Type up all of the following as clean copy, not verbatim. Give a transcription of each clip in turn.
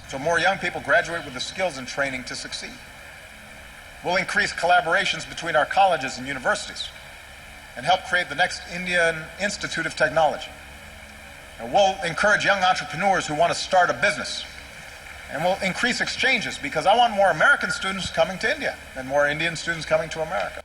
so more young people graduate with the skills and training to succeed. We'll increase collaborations between our colleges and universities and help create the next Indian Institute of Technology. And we'll encourage young entrepreneurs who want to start a business. And we'll increase exchanges because I want more American students coming to India and more Indian students coming to America.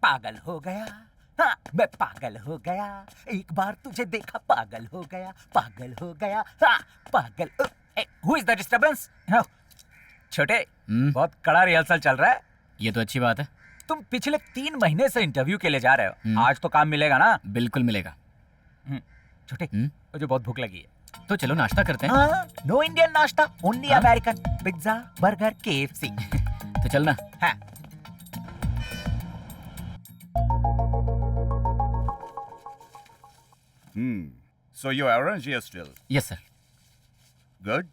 पागल हो गया, हाँ मैं पागल हो गया, एक बार तुझे देखा पागल हो गया, हाँ पागल। Who is the disturbance? छोटे बहुत कड़ा रिहर्सल चल रहा है। ये तो अच्छी बात है। तुम पिछले 3 महीने से इंटरव्यू के लिए जा रहे हो, आज तो काम मिलेगा ना? बिल्कुल मिलेगा। छोटे मुझे बहुत भूख लगी है, तो चलो नाश्ता करते हैं। नो इंडियन नाश्ता, only American, pizza burger KFC। तो चलना। हाँ। So you arrange here still? Yes, sir. Good.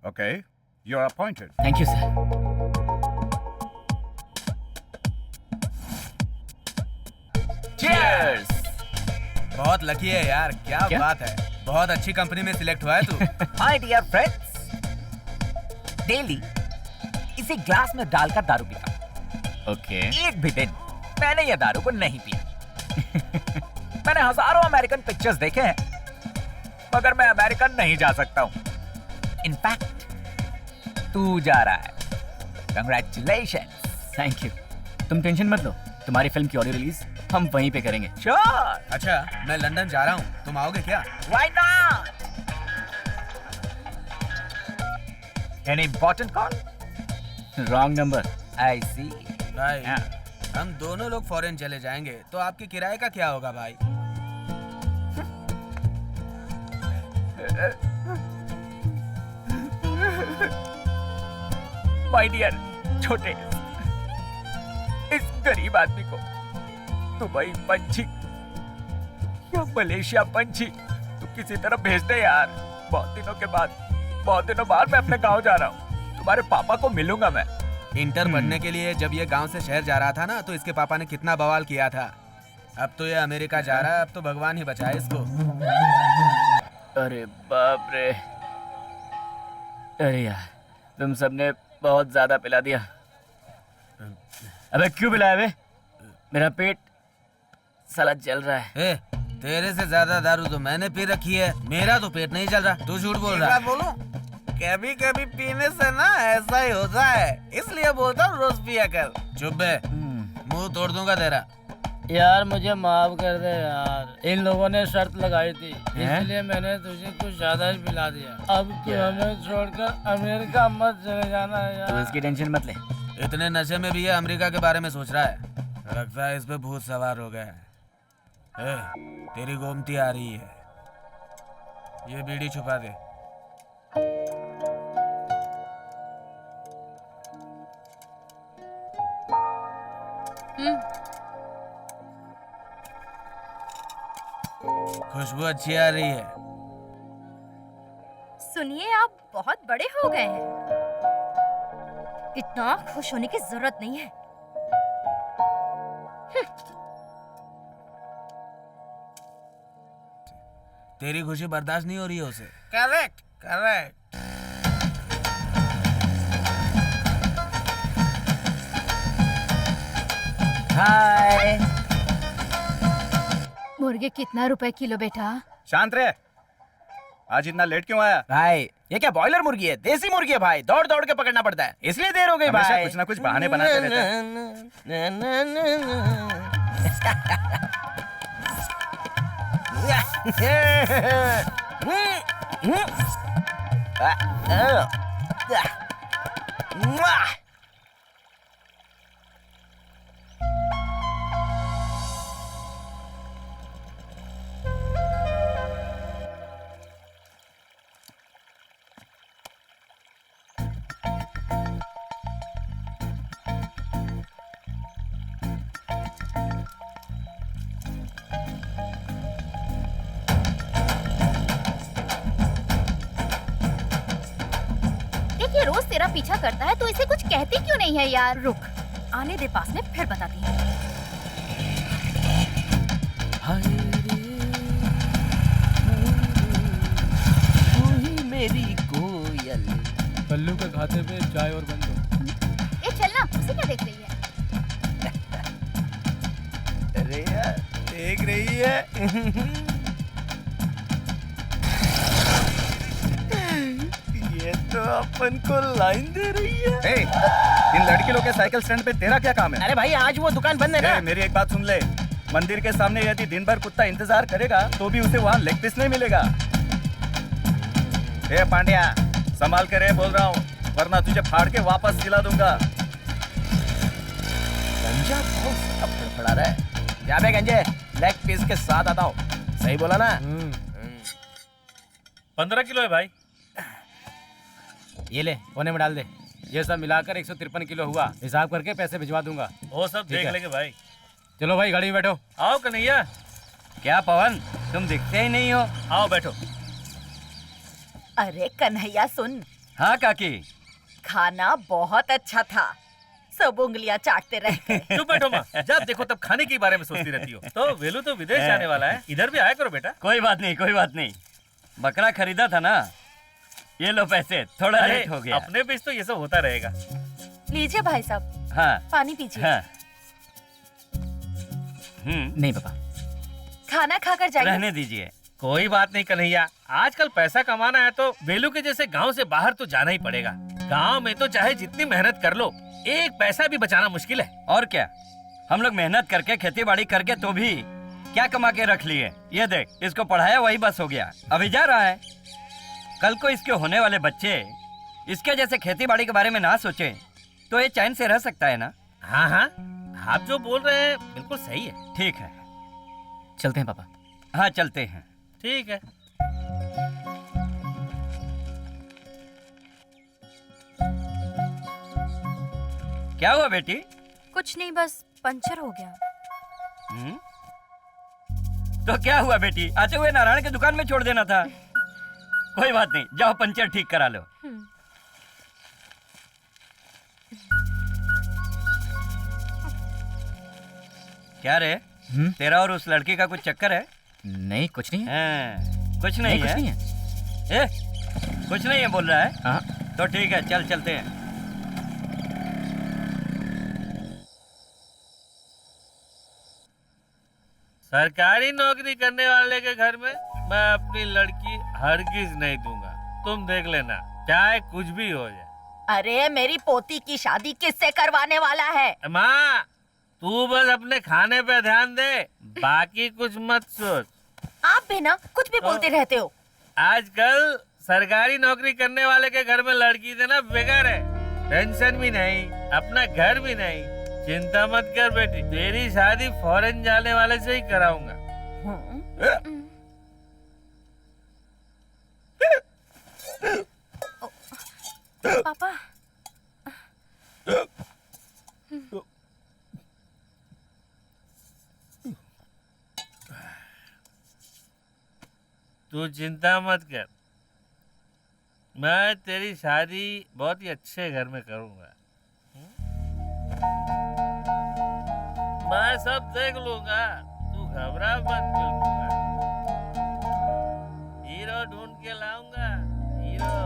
Okay, you're appointed. Thank you, sir. Cheers! बहुत लकी है यार, क्या बात है, बहुत अच्छी कंपनी में सिलेक्ट हुआ है तू। My dear friends, डेली इसी ग्लास में डालकर दारू पीता हूं। Okay. एक भी दिन मैंने ये दारू को नहीं पिया। मैंने हजारों अमेरिकन पिक्चर्स देखे हैं, मगर मैं अमेरिकन नहीं जा सकता हूँ। इनफैक्ट तू जा रहा है। Congratulations. Thank you. तुम टेंशन मत लो, तुम्हारी फिल्म की ऑडियो रिलीज हम वहीं पे करेंगे। Sure. अच्छा, मैं लंदन जा रहा हूँ, तुम आओगे क्या? Why not? Any important call? Wrong number. I see. भाई, हाँ। हम दोनों लोग फॉरेन चले जाएंगे, तो आपके किराए का क्या होगा भाई? माय डियर छोटे, इस गरीब आदमी को दुबई पंछी या मलेशिया पंछी तू किसी तरह भेज दे यार। बहुत दिनों बाद मैं अपने गांव जा रहा हूँ, तुम्हारे पापा को मिलूंगा मैं। इंटर पढ़ने के लिए जब ये गांव से शहर जा रहा था ना, तो इसके पापा ने कितना बवाल किया था। अब तो ये अमेरिका जा रहा है, अब तो भगवान ही बचाए इसको। अरे बाप रे, अरे यार तुम सबने बहुत ज्यादा पिला दिया। अबे क्यों पिलाया बे? मेरा पेट साला जल रहा है। तेरे से ज्यादा दारू तो मैंने पी रखी है, मेरा तो पेट नहीं चल रहा। तू झूठ बोल रहा है। बोलूं, कभी कभी पीने से ना ऐसा ही होता है, इसलिए बोलता हूँ रोज पिया कर। चुप बे, मुंह तोड़ दूंगा तेरा। यार मुझे माफ कर दे यार, इन लोगों ने शर्त लगाई थी, इसलिए मैंने तुझे कुछ ज्यादा ही पिला दिया। अब तू हमें छोड़कर अमेरिका मत चले जाना यार। तो इसकी टेंशन मत ले। इतने नशे में भी ये अमेरिका के बारे में सोच रहा है। लगता है इस पे भूत सवार हो गया है। तेरी गोमती आ रही है, ये बीड़ी छुपा दे। खुशबू अच्छी आ रही है। सुनिए, आप बहुत बड़े हो गए हैं, इतना खुश होने की जरूरत नहीं है। तेरी खुशी बर्दाश्त नहीं हो रही है उसे। Correct correct. हाय। मुर्गे कितना रुपए किलो बेटा? शांत रहे, आज इतना लेट क्यों आया? भाई ये क्या बॉयलर मुर्गी है? देसी मुर्गी है भाई, दौड़ दौड़ के पकड़ना पड़ता है, इसलिए देर हो गई हमेशा भाई। कुछ ना कुछ बहाने बनाते रहते हैं। देखिए रोज तेरा पीछा करता है तो इसे कुछ कहती क्यों नहीं है यार? रुक, आने दे पास में, फिर बताती हूँ। मेरी कोयल। कल्लू के खाते पे चाय और बंद दो। ए चल ना, उसे क्या देख रही है? अरे यार देख रही है। ये तो अपन को लाइन दे रही है। ए, इन लड़की लोग के साइकिल स्टैंड पे तेरा क्या काम है? अरे भाई आज वो दुकान बंद है ना। ए, मेरी एक बात सुन ले, मंदिर के सामने यदि दिन भर कुत्ता इंतजार करेगा तो भी उसे वहाँ लेग पीस नहीं मिलेगा। ए पांड्या, संभाल कर रहे बोल रहा हूँ, वरना तुझे फाड़ के वापस दिला दूंगा। गंजा बहुत अब फड़फड़ा रहा है। जा बे गंजे, लेग पीस के साथ आता हूँ। सही बोला ना? 15 किलो है भाई। ये ले, कोने में डाल दे। ये सब मिलाकर 153 किलो हुआ। हिसाब करके पैसे भिजवा दूंगा। वो सब ठीक देख है। लेंगे भाई। चलो भाई गाड़ी में बैठो। आओ कन्हैया, क्या पवन, तुम दिखते ही नहीं हो। आओ बैठो। अरे कन्हैया सुन, हाँ काकी। खाना बहुत अच्छा था, सब उंगलियां चाटते रह गए। चुप बैठो माँ, जब देखो तब खाने के बारे में सोचती रहती हो। तो वेलू तो विदेश जाने वाला है, इधर भी आया करो बेटा। कोई बात नहीं, कोई बात नहीं। बकरा खरीदा था ना, ये लो पैसे, थोड़ा अरे लेट हो गया। अपने बीच तो ये सब होता रहेगा। लीजिए भाई साहब, हाँ पानी पीजिए। हाँ। नहीं पापा, खाना खाकर जाइए। रहने दीजिए। कोई बात नहीं कन्हैया, आजकल पैसा कमाना है तो वेलू के जैसे गांव से बाहर तो जाना ही पड़ेगा। गांव में तो चाहे जितनी मेहनत कर लो, एक पैसा भी बचाना मुश्किल है। और क्या, हम लोग मेहनत करके खेती बाड़ी करके तो भी क्या कमा के रख लिए। ये देख, इसको पढ़ाया वही बस हो गया, अभी जा रहा है। कल को इसके होने वाले बच्चे इसके जैसे खेती बाड़ी के बारे में ना सोचे तो ये चैन से रह सकता है ना। हाँ हाँ, आप जो बोल रहे हैं बिल्कुल सही है। ठीक है, चलते हैं पापा। हाँ चलते हैं। ठीक है। क्या हुआ बेटी? कुछ नहीं, बस पंचर हो गया। तो क्या हुआ बेटी, आते हुए नारायण की दुकान में छोड़ देना था। कोई बात नहीं, जाओ पंचर ठीक करा लो। क्या रे, तेरा और उस लड़की का कुछ चक्कर है? नहीं कुछ नहीं है। कुछ नहीं, कुछ है? नहीं है। कुछ नहीं है बोल रहा है। हाँ। तो ठीक है, चल चलते हैं। सरकारी नौकरी करने वाले के घर में मैं अपनी लड़की हरगिज नहीं दूंगा। तुम देख लेना, चाहे कुछ भी हो जाए। अरे मेरी पोती की शादी किससे करवाने वाला है? माँ, तू बस अपने खाने पे ध्यान दे, बाकी कुछ मत सोच। आप भी ना कुछ भी बोलते रहते हो। आजकल सरकारी नौकरी करने वाले के घर में लड़की देना बेकार है। पेंशन भी नहीं, अपना घर भी नहीं। चिंता मत कर बेटी, तेरी शादी फॉरेन जाने वाले से ही कराऊंगा। पापा, तू चिंता मत कर, मैं तेरी शादी बहुत ही अच्छे घर में करूंगा। मैं सब देख लूंगा, तू घबरा मत बिल्कुल। हीरो ढूंढ के लाऊंगा, हीरो।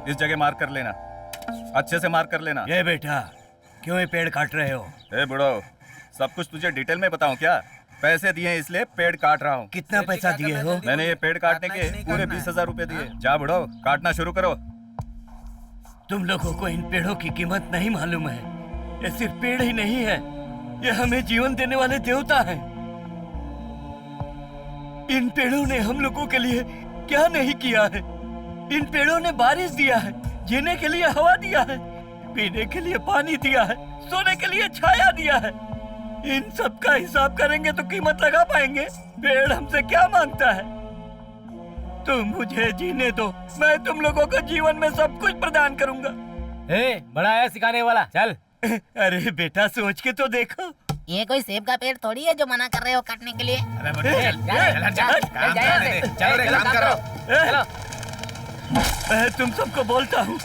इस जगह मार्क कर लेना, अच्छे से मार्क कर लेना। ये बेटा क्यों ये पेड़ काट रहे हो? ए बुढ़ो, सब कुछ तुझे डिटेल में बताऊं क्या? पैसे दिए इसलिए पेड़ काट रहा हूँ। कितना पैसा दिए हो? मैंने ये पेड़ काटने के पूरे 20,000 रुपए दिए। जा बुढ़ो, काटना शुरू करो। तुम लोगों को इन पेड़ों की कीमत नहीं मालूम है। ये सिर्फ पेड़ ही नहीं है, ये हमें जीवन देने वाले देवता हैं। इन पेड़ों ने हम लोगों के लिए क्या नहीं किया है? इन पेड़ों ने बारिश दिया है, जीने के लिए हवा दिया है, पीने के लिए पानी दिया है, सोने के लिए छाया दिया है। इन सब का हिसाब करेंगे तो कीमत लगा पाएंगे? पेड़ हमसे क्या मांगता है? तुम मुझे जीने दो, मैं तुम लोगों को जीवन में सब कुछ प्रदान करूंगा। बड़ा है सिखाने वाला, चल। अरे बेटा सोच के तो देखो। ये कोई सेब का पेड़ थोड़ी है जो मना कर रहे हो काटने के लिए। मैं तुम सबको बोलता हूँ,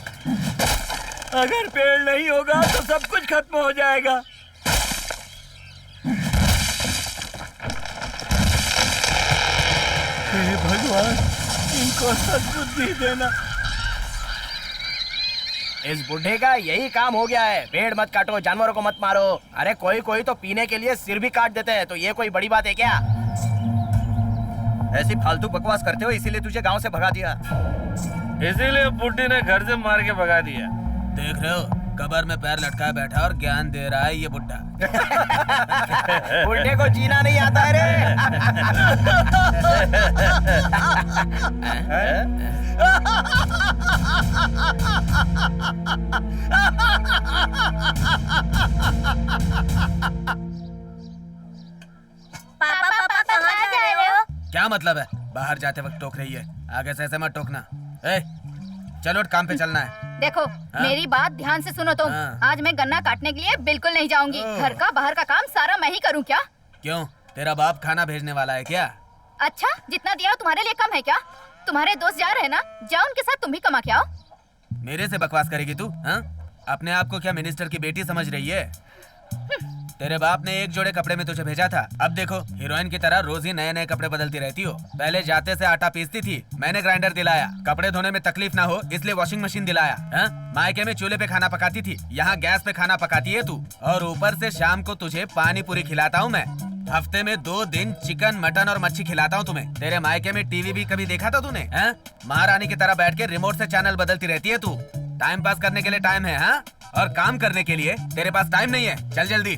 अगर पेड़ नहीं होगा तो सब कुछ खत्म हो जाएगा। हे भगवान, इनको सद्बुद्धि देना। इस बुढ़े का यही काम हो गया है, पेड़ मत काटो, जानवरों को मत मारो। अरे कोई कोई तो पीने के लिए सिर भी काट देते हैं, तो ये कोई बड़ी बात है क्या? ऐसी फालतू बकवास करते हो, इसीलिए तुझे गांव से भगा दिया। इसीलिए बुड्ढी ने घर से मार के भगा दिया। देख रहे हो, कबर में पैर लटकाए बैठा और ज्ञान दे रहा है ये बुड्ढा। बुढ़े को जीना नहीं आता है पापा कहाँ जा रहे हो? क्या मतलब है? बाहर जाते वक्त टोक रही है, आगे से ऐसे मत टोकना। ए, चलो काम पे चलना है। देखो मेरी बात ध्यान से सुनो तुम। आज मैं गन्ना काटने के लिए बिल्कुल नहीं जाऊंगी। घर का बाहर का काम सारा मैं ही करूँ क्या? क्यों, तेरा बाप खाना भेजने वाला है क्या? अच्छा, जितना दिया तुम्हारे लिए कम है क्या? तुम्हारे दोस्त जा रहे हैं ना, जाओ उनके साथ तुम भी कमा के आओ। मेरे से बकवास करेगी तू? हाँ? अपने आप को क्या मिनिस्टर की बेटी समझ रही है? तेरे बाप ने एक जोड़े कपड़े में तुझे भेजा था, अब देखो हीरोइन की तरह रोज ही नए नए कपड़े बदलती रहती हो। पहले जाते से आटा पीसती थी, मैंने ग्राइंडर दिलाया। कपड़े धोने में तकलीफ ना हो इसलिए वॉशिंग मशीन दिलाया। हाँ? मायके में चूल्हे पे खाना पकाती थी, यहाँ गैस पे खाना पकाती है तू। और ऊपर से शाम को तुझे पानी पूरी खिलाता हूँ मैं। हफ्ते में 2 दिन चिकन, मटन और मच्छी खिलाता हूँ तुम्हें। तेरे मायके में टीवी भी कभी देखा था तूने? महारानी की तरह बैठ के रिमोट से चैनल बदलती रहती है तू। टाइम पास करने के लिए टाइम है, हाँ? और काम करने के लिए तेरे पास टाइम नहीं है। चल जल्दी।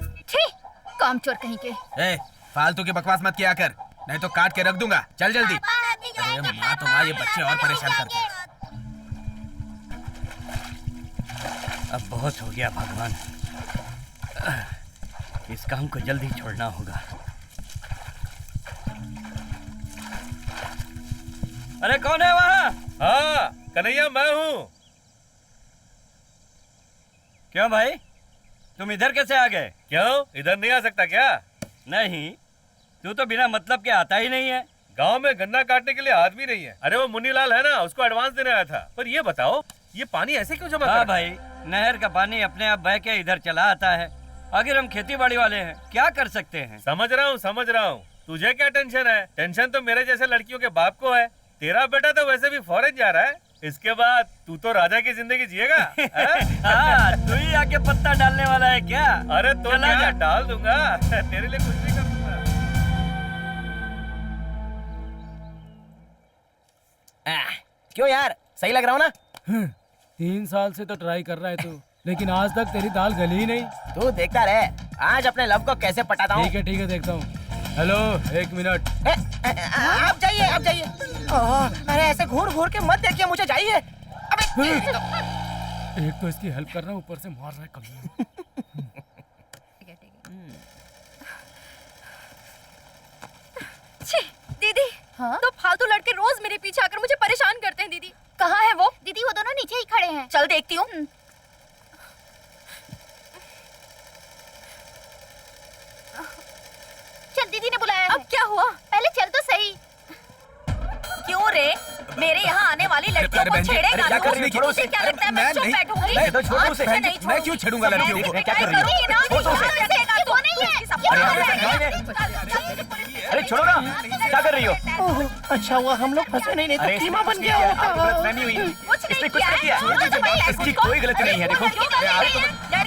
काम चोर कहीं के। ए, फालतू की बकवास मत किया कर, नहीं तो काट के रख दूंगा। चल जल्दी। अरे माँ तो माँ, ये बच्चे और परेशान करते हैं। अब बहुत हो गया भगवान, इस काम को जल्दी छोड़ना होगा। अरे कौन है वहाँ? हाँ, कन्हैया मैं हूँ। क्यों भाई, तुम इधर कैसे आ गए? क्यों, इधर नहीं आ सकता क्या? नहीं, तू तो बिना मतलब के आता ही नहीं है। गांव में गन्ना काटने के लिए आदमी नहीं है। अरे वो मुन्नीलाल है ना, उसको एडवांस देने आया था। पर ये बताओ, ये पानी ऐसे क्यों जमा? हाँ भाई, नहर का पानी अपने आप बह के इधर चला आता है। अगर हम खेती बाड़ी वाले हैं, क्या कर सकते हैं? समझ रहा हूँ। तुझे क्या टेंशन है? टेंशन तो मेरे जैसे लड़कियों के बाप को है। तेरा बेटा तो वैसे भी फॉरेन जा रहा है, इसके बाद तू तो राजा की जिंदगी जिएगा। हाँ, तू ही आके पत्ता डालने वाला है क्या? अरे तो क्या डाल दूंगा, तेरे लिए कुछ नहीं कर दूंगा। क्यों यार, सही लग रहा हूँ ना? 3 साल से तो ट्राई कर रहा है तू, लेकिन आज तक तेरी दाल गली ही नहीं। तू देखता रहे, आज अपने लव को कैसे पटाता हूँ। ठीक है देखता हूँ। Hello, 1 minute. आप जाइए। अरे ऐसे घूर घूर के मत देखिए मुझे, जाइए। अबे एक तो इसकी हेल्प कर रहा हूँ, ऊपर से मार रहा है कभी। दीदी, हाँ? तो फालतू लड़के रोज मेरे पीछे आकर मुझे परेशान करते हैं। दीदी कहाँ है वो? दीदी वो दोनों नीचे ही खड़े हैं। चल देखती हूँ। चल, दीदी ने बुलाया है। अब क्या हुआ? पहले चल तो सही। क्यों रे, मेरे यहाँ आने वाली लड़कियों को छेड़ेगा? क्या कर रही है? तुझे क्या लगता है मैं चुप बैठूंगी? मैं तो छोड़ू उसे। आज नहीं मैं क्यों छेड़ूंगा लड़कियों को? क्या कर रही है? छोड़ दो उसे। अरे छोड़ो ना, क्या कर रही हो? अच्छा हुआ हम लोग फंसे नहीं, नहीं अरे तो कीमा बन गया आपकी होता। गलतफहमी हुई। इसने कुछ नहीं किया। इसकी कोई गलती नहीं है। देखो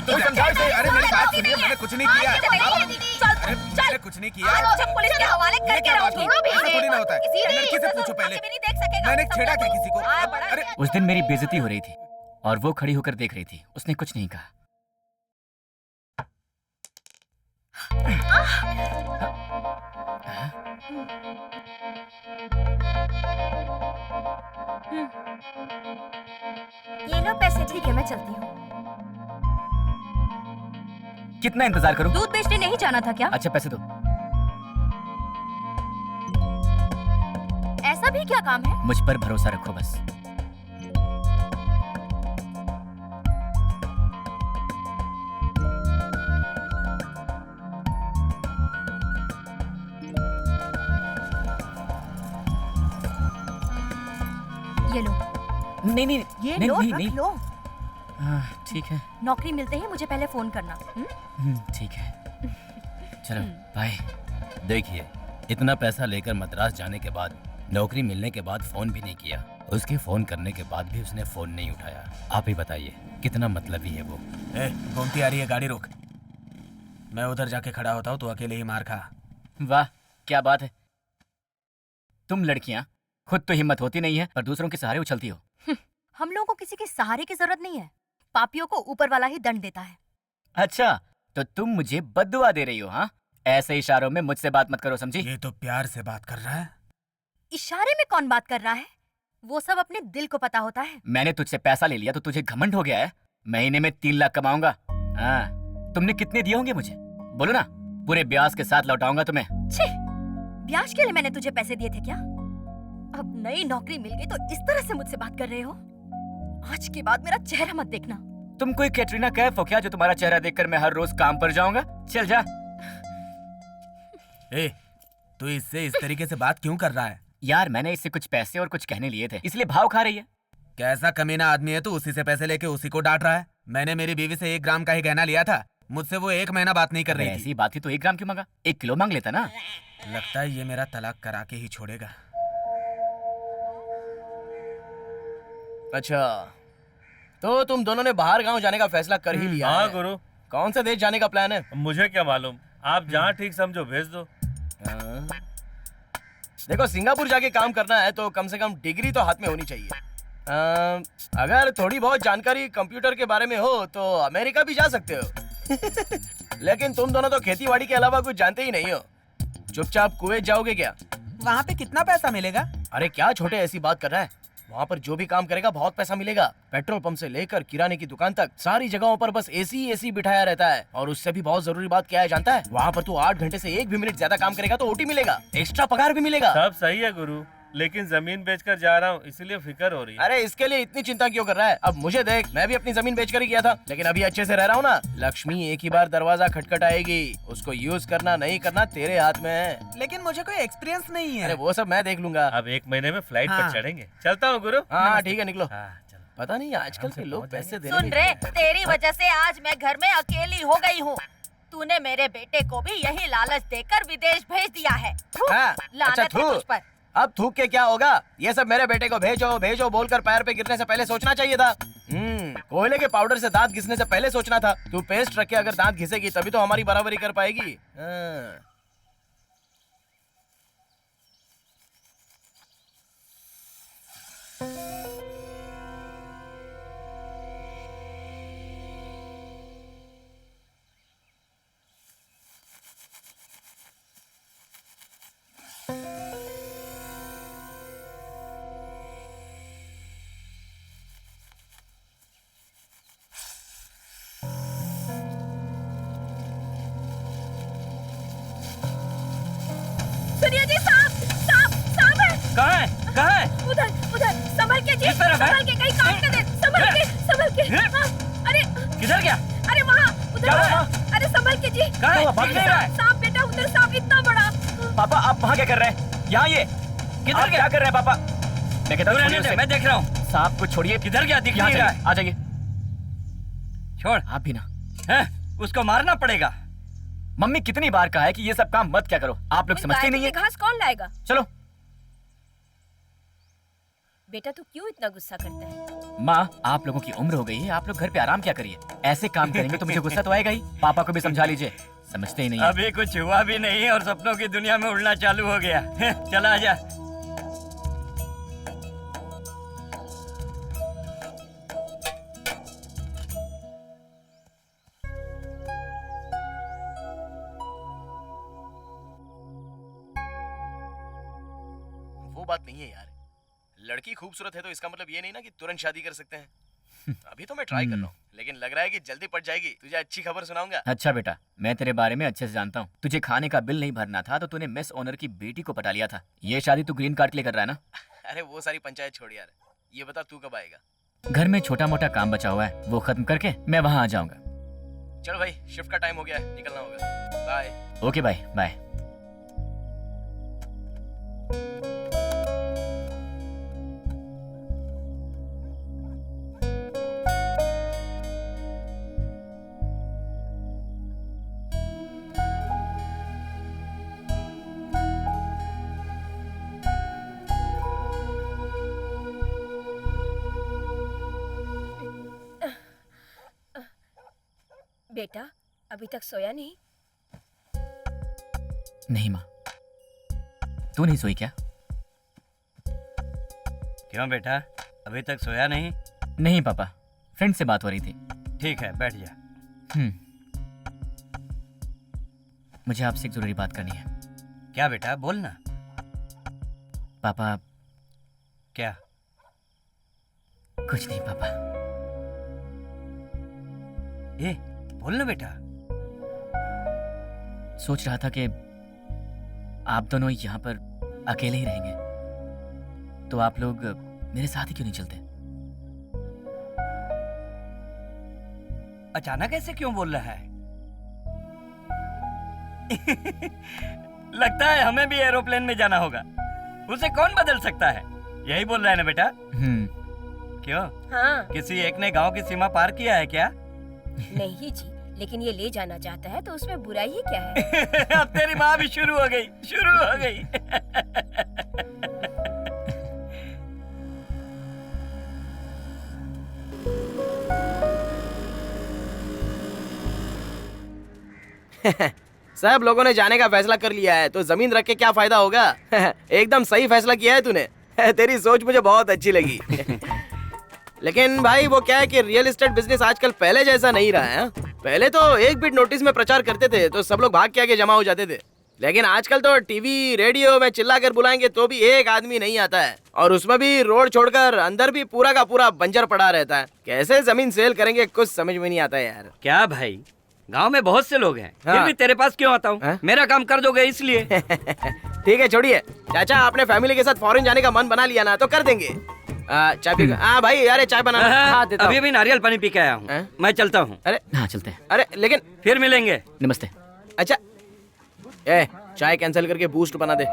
कोई समझाओ इसे। अरे मेरी बात सुनिए, मैंने कुछ नहीं किया। मैंने कुछ नहीं किया। पुलिस के हवाले ये क्या बात हुई? ऐसा थोड़ी ना होता है। लड़की से पूछो पहले। मैंने छेड़ा क्या किसी को? अरे उस दिन मेरी बेइज्जती हो रही थी और वो खड़ी होकर देख रही थी। उसने कुछ नहीं कहा। ये लो पैसे। ठीक है, मैं चलती हूँ। कितना इंतजार करूं? दूध बेचने नहीं जाना था क्या? अच्छा पैसे दो। ऐसा भी क्या काम है? मुझ पर भरोसा रखो बस। ये लो। नहीं नहीं ये नहीं, लो, नहीं, रख नहीं। लो। ठीक है। नौकरी मिलते ही मुझे पहले फोन करना। ठीक है, चलो बाय। देखिए, इतना पैसा लेकर मद्रास जाने के बाद, नौकरी मिलने के बाद फोन भी नहीं किया। उसके फोन करने के बाद भी उसने फोन नहीं उठाया। आप ही बताइए कितना मतलबी है वो। घूमती आ रही है, गाड़ी रोक। मैं उधर जाके खड़ा होता हूँ, तू अकेले ही मार खा। वाह क्या बात है। तुम लड़कियां खुद तो हिम्मत होती नहीं है पर दूसरों के सहारे उछलती हो। हम लोगों को किसी के सहारे की जरूरत नहीं है। पापियों को ऊपर वाला ही दंड देता है। अच्छा तो तुम मुझे बद्दुआ दे रही हो? हाँ, ऐसे इशारों में मुझसे बात मत करो, समझी? ये तो प्यार से बात कर रहा है। इशारे में कौन बात कर रहा है? वो सब अपने दिल को पता होता है। मैंने तुझसे पैसा ले लिया तो तुझे घमंड हो गया है? महीने में 3 लाख कमाऊंगा। हाँ, तुमने कितने दिए होंगे मुझे? बोलो ना, पूरे ब्याज के साथ लौटाऊंगा तुम्हें। छी, ब्याज के लिए मैंने तुझे पैसे दिए थे क्या? अब नई नौकरी मिल गई तो इस तरह से मुझसे बात कर रहे हो? आज के बाद मेरा चेहरा मत देखना। तुम कोई कैटरीना कैफ हो क्या जो तुम्हारा चेहरा देखकर मैं हर रोज काम पर जाऊंगा? चल जा। तू इससे इस तरीके से बात क्यों कर रहा है? यार मैंने इससे कुछ पैसे और कुछ कहने लिए थे, इसलिए भाव खा रही है। कैसा कमीना आदमी है तू, उसी से पैसे लेके उसी को डांट रहा है। मैंने मेरी बीवी से 1 ग्राम का ही गहना लिया था, मुझसे वो 1 महीना बात नहीं कर रही थी। ऐसी बात थी तो 1 ग्राम क्यों मांगा? 1 किलो मांग लेता ना। लगता है ये मेरा तलाक करा के ही छोड़ेगा। अच्छा तो तुम दोनों ने बाहर गांव जाने का फैसला कर ही लिया हाँ है। गुरु। कौन से देश जाने का प्लान है? मुझे क्या मालूम, आप जहाँ ठीक समझो भेज दो। हाँ। देखो, सिंगापुर जाके काम करना है तो कम से कम डिग्री तो हाथ में होनी चाहिए। अगर थोड़ी बहुत जानकारी कंप्यूटर के बारे में हो तो अमेरिका भी जा सकते हो। लेकिन तुम दोनों तो खेती बाड़ी के अलावा कुछ जानते ही नहीं हो। चुपचाप कुवैत जाओगे क्या? वहाँ पे कितना पैसा मिलेगा? अरे क्या छोटे ऐसी बात कर रहा है? वहाँ पर जो भी काम करेगा बहुत पैसा मिलेगा। पेट्रोल पंप से लेकर किराने की दुकान तक सारी जगहों पर बस एसी बिठाया रहता है। और उससे भी बहुत जरूरी बात क्या है जानता है? वहाँ पर तू 8 घंटे से 1 भी मिनट ज्यादा काम करेगा तो ओटी मिलेगा, एक्स्ट्रा पगार भी मिलेगा। सब सही है गुरु, लेकिन जमीन बेचकर जा रहा हूँ इसलिए फिक्र हो रही है। अरे इसके लिए इतनी चिंता क्यों कर रहा है? अब मुझे देख, मैं भी अपनी जमीन बेचकर ही किया था, लेकिन अभी अच्छे से रह रहा हूँ ना। लक्ष्मी एक ही बार दरवाजा खटखटाएगी, उसको यूज करना नहीं करना तेरे हाथ में है। लेकिन मुझे कोई एक्सपीरियंस नहीं है। अरे वो सब मैं देख लूंगा। अब 1 महीने में फ्लाइट हाँ। पर चढ़ेंगे। चलता हूँ गुरु। हाँ ठीक है, निकलो। हाँ, चलो। पता नहीं आजकल के लोग पैसे देने सुन में- रे, तेरी वजह से आज मैं घर में अकेली हो गई हूँ। तूने मेरे बेटे को भी यही लालच देकर विदेश भेज दिया है। थू, हाँ, लानत अच्छा है थू। तुझ पर। अब थूक के क्या होगा? ये सब मेरे बेटे को भेजो भेजो बोलकर पैर पे गिरने से पहले सोचना चाहिए था। कोयले के पाउडर से दांत घिसने से पहले सोचना था। तू पेस्ट रख के अगर दांत घिसेगी तभी तो हमारी बराबरी कर पाएगी। हाँ। सुनिए जी, सांप है। कहाँ है? कहाँ है? उधर संभल के जी, किस तरफ है? संभल के, कहीं काट न दे। संभल के। हाँ, अरे किधर गया? अरे वहाँ उधर। क्या हुआ? अरे संभल के जी। कहाँ है? भाग नहीं रहा है? सांप बेटा, उधर सांप इतना बड़ा। पापा आप वहाँ क्या कर रहे हैं? यहाँ ये किधर आप गया? क्या कर रहे हैं पापा? मैं कहता तू हूँ रहने छोड़िए दे, उसे। मैं देख रहा हूँ। सांप को छोड़िए। किधर गया? दिख यहाँ नहीं रहा जाइए, है। आ जाइए। छोड़, आप भी ना। हैं? उसको मारना पड़ेगा। मम्मी कितनी बार कहा है कि ये सब काम मत क्या करो, आप लोग समझते नहीं है। घास कौन लाएगा? चलो। बेटा तू क्यों इतना गुस्सा करता है? माँ, आप लोगों की उम्र हो गई है, आप लोग घर पे आराम क्या करिए। ऐसे काम करेंगे तो मुझे गुस्सा तो आएगा ही। पापा को भी समझा लीजिए, समझते ही नहीं है। अभी कुछ हुआ भी नहीं और सपनों की दुनिया में उड़ना चालू हो गया। चला जा। वो बात नहीं है यार, लड़की खूबसूरत है तो इसका मतलब ये नहीं ना कि तुरंत शादी कर सकते हैं। अभी तो मैं ट्राई कर रहा हूँ, लेकिन लग रहा है कि जल्दी पड़ जाएगी। तुझे अच्छी खबर सुनाऊंगा। अच्छा बेटा, मैं तेरे बारे में अच्छे से जानता हूँ। तुझे खाने का बिल नहीं भरना था तो तूने मेस ओनर की बेटी को पटा लिया था। ये शादी तू ग्रीन कार्ड के लिए कर रहा है ना? अरे वो सारी पंचायत छोड़ यार, ये बता तू कब आएगा? घर में छोटा मोटा काम बचा हुआ है, वो खत्म करके मैं वहाँ आ जाऊंगा। चलो भाई, शिफ्ट का टाइम हो गया है, निकलना होगा। बाय। Okay bye bye. बेटा अभी तक सोया नहीं? नहीं माँ, तू नहीं सोई क्या? क्यों बेटा, अभी तक सोया नहीं? नहीं पापा, फ्रेंड से बात हो रही थी। ठीक है, बैठ जा। मुझे आपसे एक जरूरी बात करनी है। क्या बेटा, बोल ना। पापा। क्या? कुछ नहीं पापा। ए, बोल ना बेटा। सोच रहा था कि आप दोनों यहाँ पर अकेले ही रहेंगे, तो आप लोग मेरे साथ ही क्यों नहीं चलते? अचानक ऐसे क्यों बोल रहा है? लगता है हमें भी एरोप्लेन में जाना होगा। उसे कौन बदल सकता है? यही बोल रहा है ना बेटा? क्यों? हाँ। किसी एक ने गांव की सीमा पार किया है क्या? नहीं जी, लेकिन ये ले जाना चाहता है तो उसमें बुराई ही क्या है? अब तेरी माँ भी शुरू हो गई। सब लोगों ने जाने का फैसला कर लिया है, तो जमीन रख के क्या फायदा होगा? एकदम सही फैसला किया है तूने। तेरी सोच मुझे बहुत अच्छी लगी। लेकिन भाई वो क्या है कि रियल एस्टेट बिजनेस आजकल पहले जैसा नहीं रहा है। पहले तो एक बिट नोटिस में प्रचार करते थे तो सब लोग भाग के आगे जमा हो जाते थे, लेकिन आजकल तो टीवी रेडियो में चिल्ला कर बुलाएंगे तो भी एक आदमी नहीं आता है, और उसमें भी रोड छोड़कर अंदर भी पूरा का पूरा बंजर पड़ा रहता है। कैसे जमीन सेल करेंगे कुछ समझ में नहीं आता यार। क्या भाई, गांव में बहुत से लोग हैं, फिर भी तेरे पास क्यों आता हूँ? मेरा काम कर दोगे इसलिए। ठीक है छोड़िए चाचा, आपने फैमिली के साथ फॉरेन जाने का मन बना लिया ना, तो कर देंगे। चाय पी। हाँ भाई यार, चाय बनाना। हाँ, देता अभी अभी नारियल पानी पी के आया हूँ, मैं चलता हूँ। अरे हाँ चलते हैं। अरे लेकिन फिर मिलेंगे। नमस्ते। अच्छा चाय कैंसिल करके बूस्ट बना दे।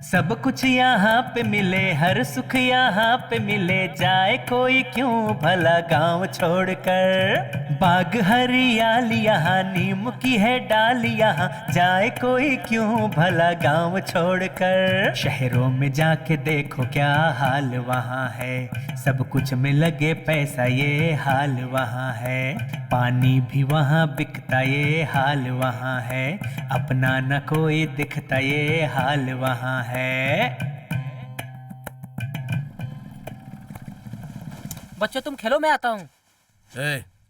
सब कुछ यहाँ पे मिले, हर सुख यहाँ पे मिले, जाए कोई क्यों भला गांव छोड़कर। बाग हरियाली यहाँ, नीम की है डाली यहाँ, जाए कोई क्यों भला गांव छोड़कर। शहरों में जाके देखो क्या हाल वहाँ है, सब कुछ में लगे पैसा ये हाल वहाँ है। पानी भी वहाँ बिकता ये हाल वहाँ है, अपना न कोई दिखता ये हाल वहाँ है। बच्चों तुम खेलो, मैं आता हूँ।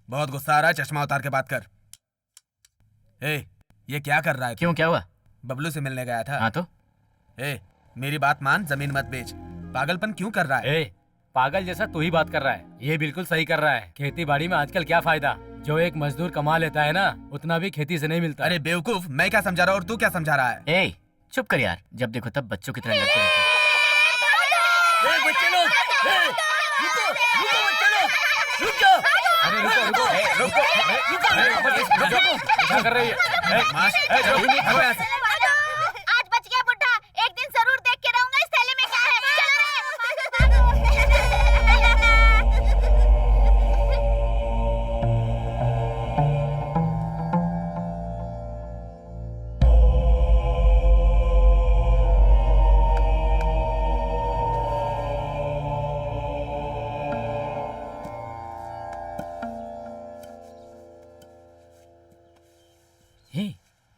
बहुत गुस्सा आ रहा है, चश्मा उतार के बात कर। ये क्या कर रहा है? क्यों, क्या हुआ? बबलू से मिलने गया था। हाँ तो? मेरी बात मान, जमीन मत बेच। पागलपन क्यों कर रहा है? पागल जैसा तू ही बात कर रहा है, ये बिल्कुल सही कर रहा है। खेती बाड़ी में आजकल क्या फायदा, जो एक मजदूर कमा लेता है ना, उतना भी खेती से नहीं मिलता। अरे बेवकूफ, मैं क्या समझा रहा हूँ और तू क्या समझा रहा है? चुप कर यार, जब देखो तब बच्चों की तरह लड़ते रहते। बच्चे लोग, रुको बच्चे लोग, रुक जाओ। अरे रुको, क्या कर रही है? आज बच गया बुड्ढा, एक दिन जरूर देख के रहूंगा इस थैले में क्या है। चलो रे।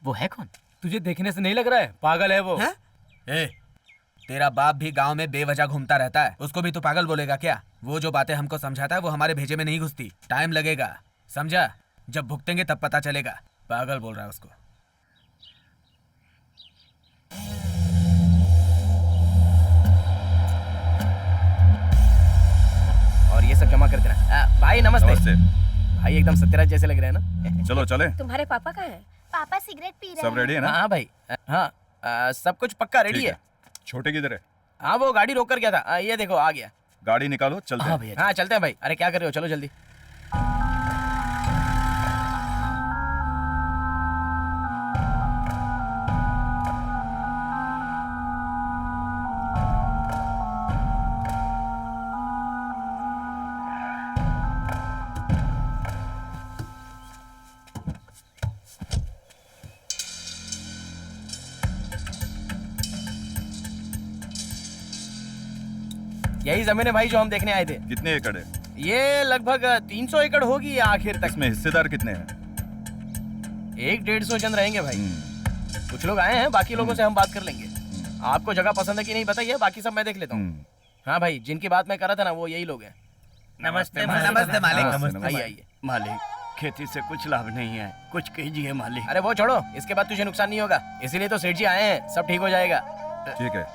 वो है कौन? तुझे देखने से नहीं लग रहा है पागल है वो? है? ए, तेरा बाप भी गांव में बेवजह घूमता रहता है, उसको भी तू पागल बोलेगा क्या? वो जो बातें हमको समझाता है वो हमारे भेजे में नहीं घुसती, टाइम लगेगा, समझा? जब भुगतेंगे तब पता चलेगा। पागल बोल रहा है उसको। और ये सब जमा कर देना। भाई नमस्ते। नमस्ते। भाई एकदम सत्यराज जैसे लग रहे हैं ना। चलो चले। तुम्हारे पापा कहाँ हैं? पापा सिगरेट पी रहे सब रेडी है ना? हाँ भाई, हाँ सब कुछ पक्का रेडी है। छोटे किधर है? हाँ वो गाड़ी रोक कर गया था, ये देखो आ गया। गाड़ी निकालो, चलते हैं। हाँ भैया, हाँ चलते हैं भाई। अरे क्या कर रहे हो, चलो जल्दी। यही जमीन है भाई जो हम देखने आए थे। कितने एकड़ है? ये लगभग 300 एकड़ होगी आखिर तक। इसमें हिस्सेदार कितने हैं? 100-150 जन रहेंगे भाई। कुछ लोग आए हैं, बाकी लोगों से हम बात कर लेंगे। आपको जगह पसंद है कि नहीं बताइए, बाकी सब मैं देख लेता हूँ। हाँ भाई, जिनकी बात मैं कर रहा था ना वो यही लोग हैं। नमस्ते नमस्ते मालिक। आइए आइए। मालिक, खेती से कुछ लाभ नहीं है, कुछ कीजिए मालिक। अरे वो छोड़ो, इसके बाद तुझे नुकसान नहीं होगा, इसीलिए तो सेठ जी आए हैं, सब ठीक हो जाएगा। ठीक है।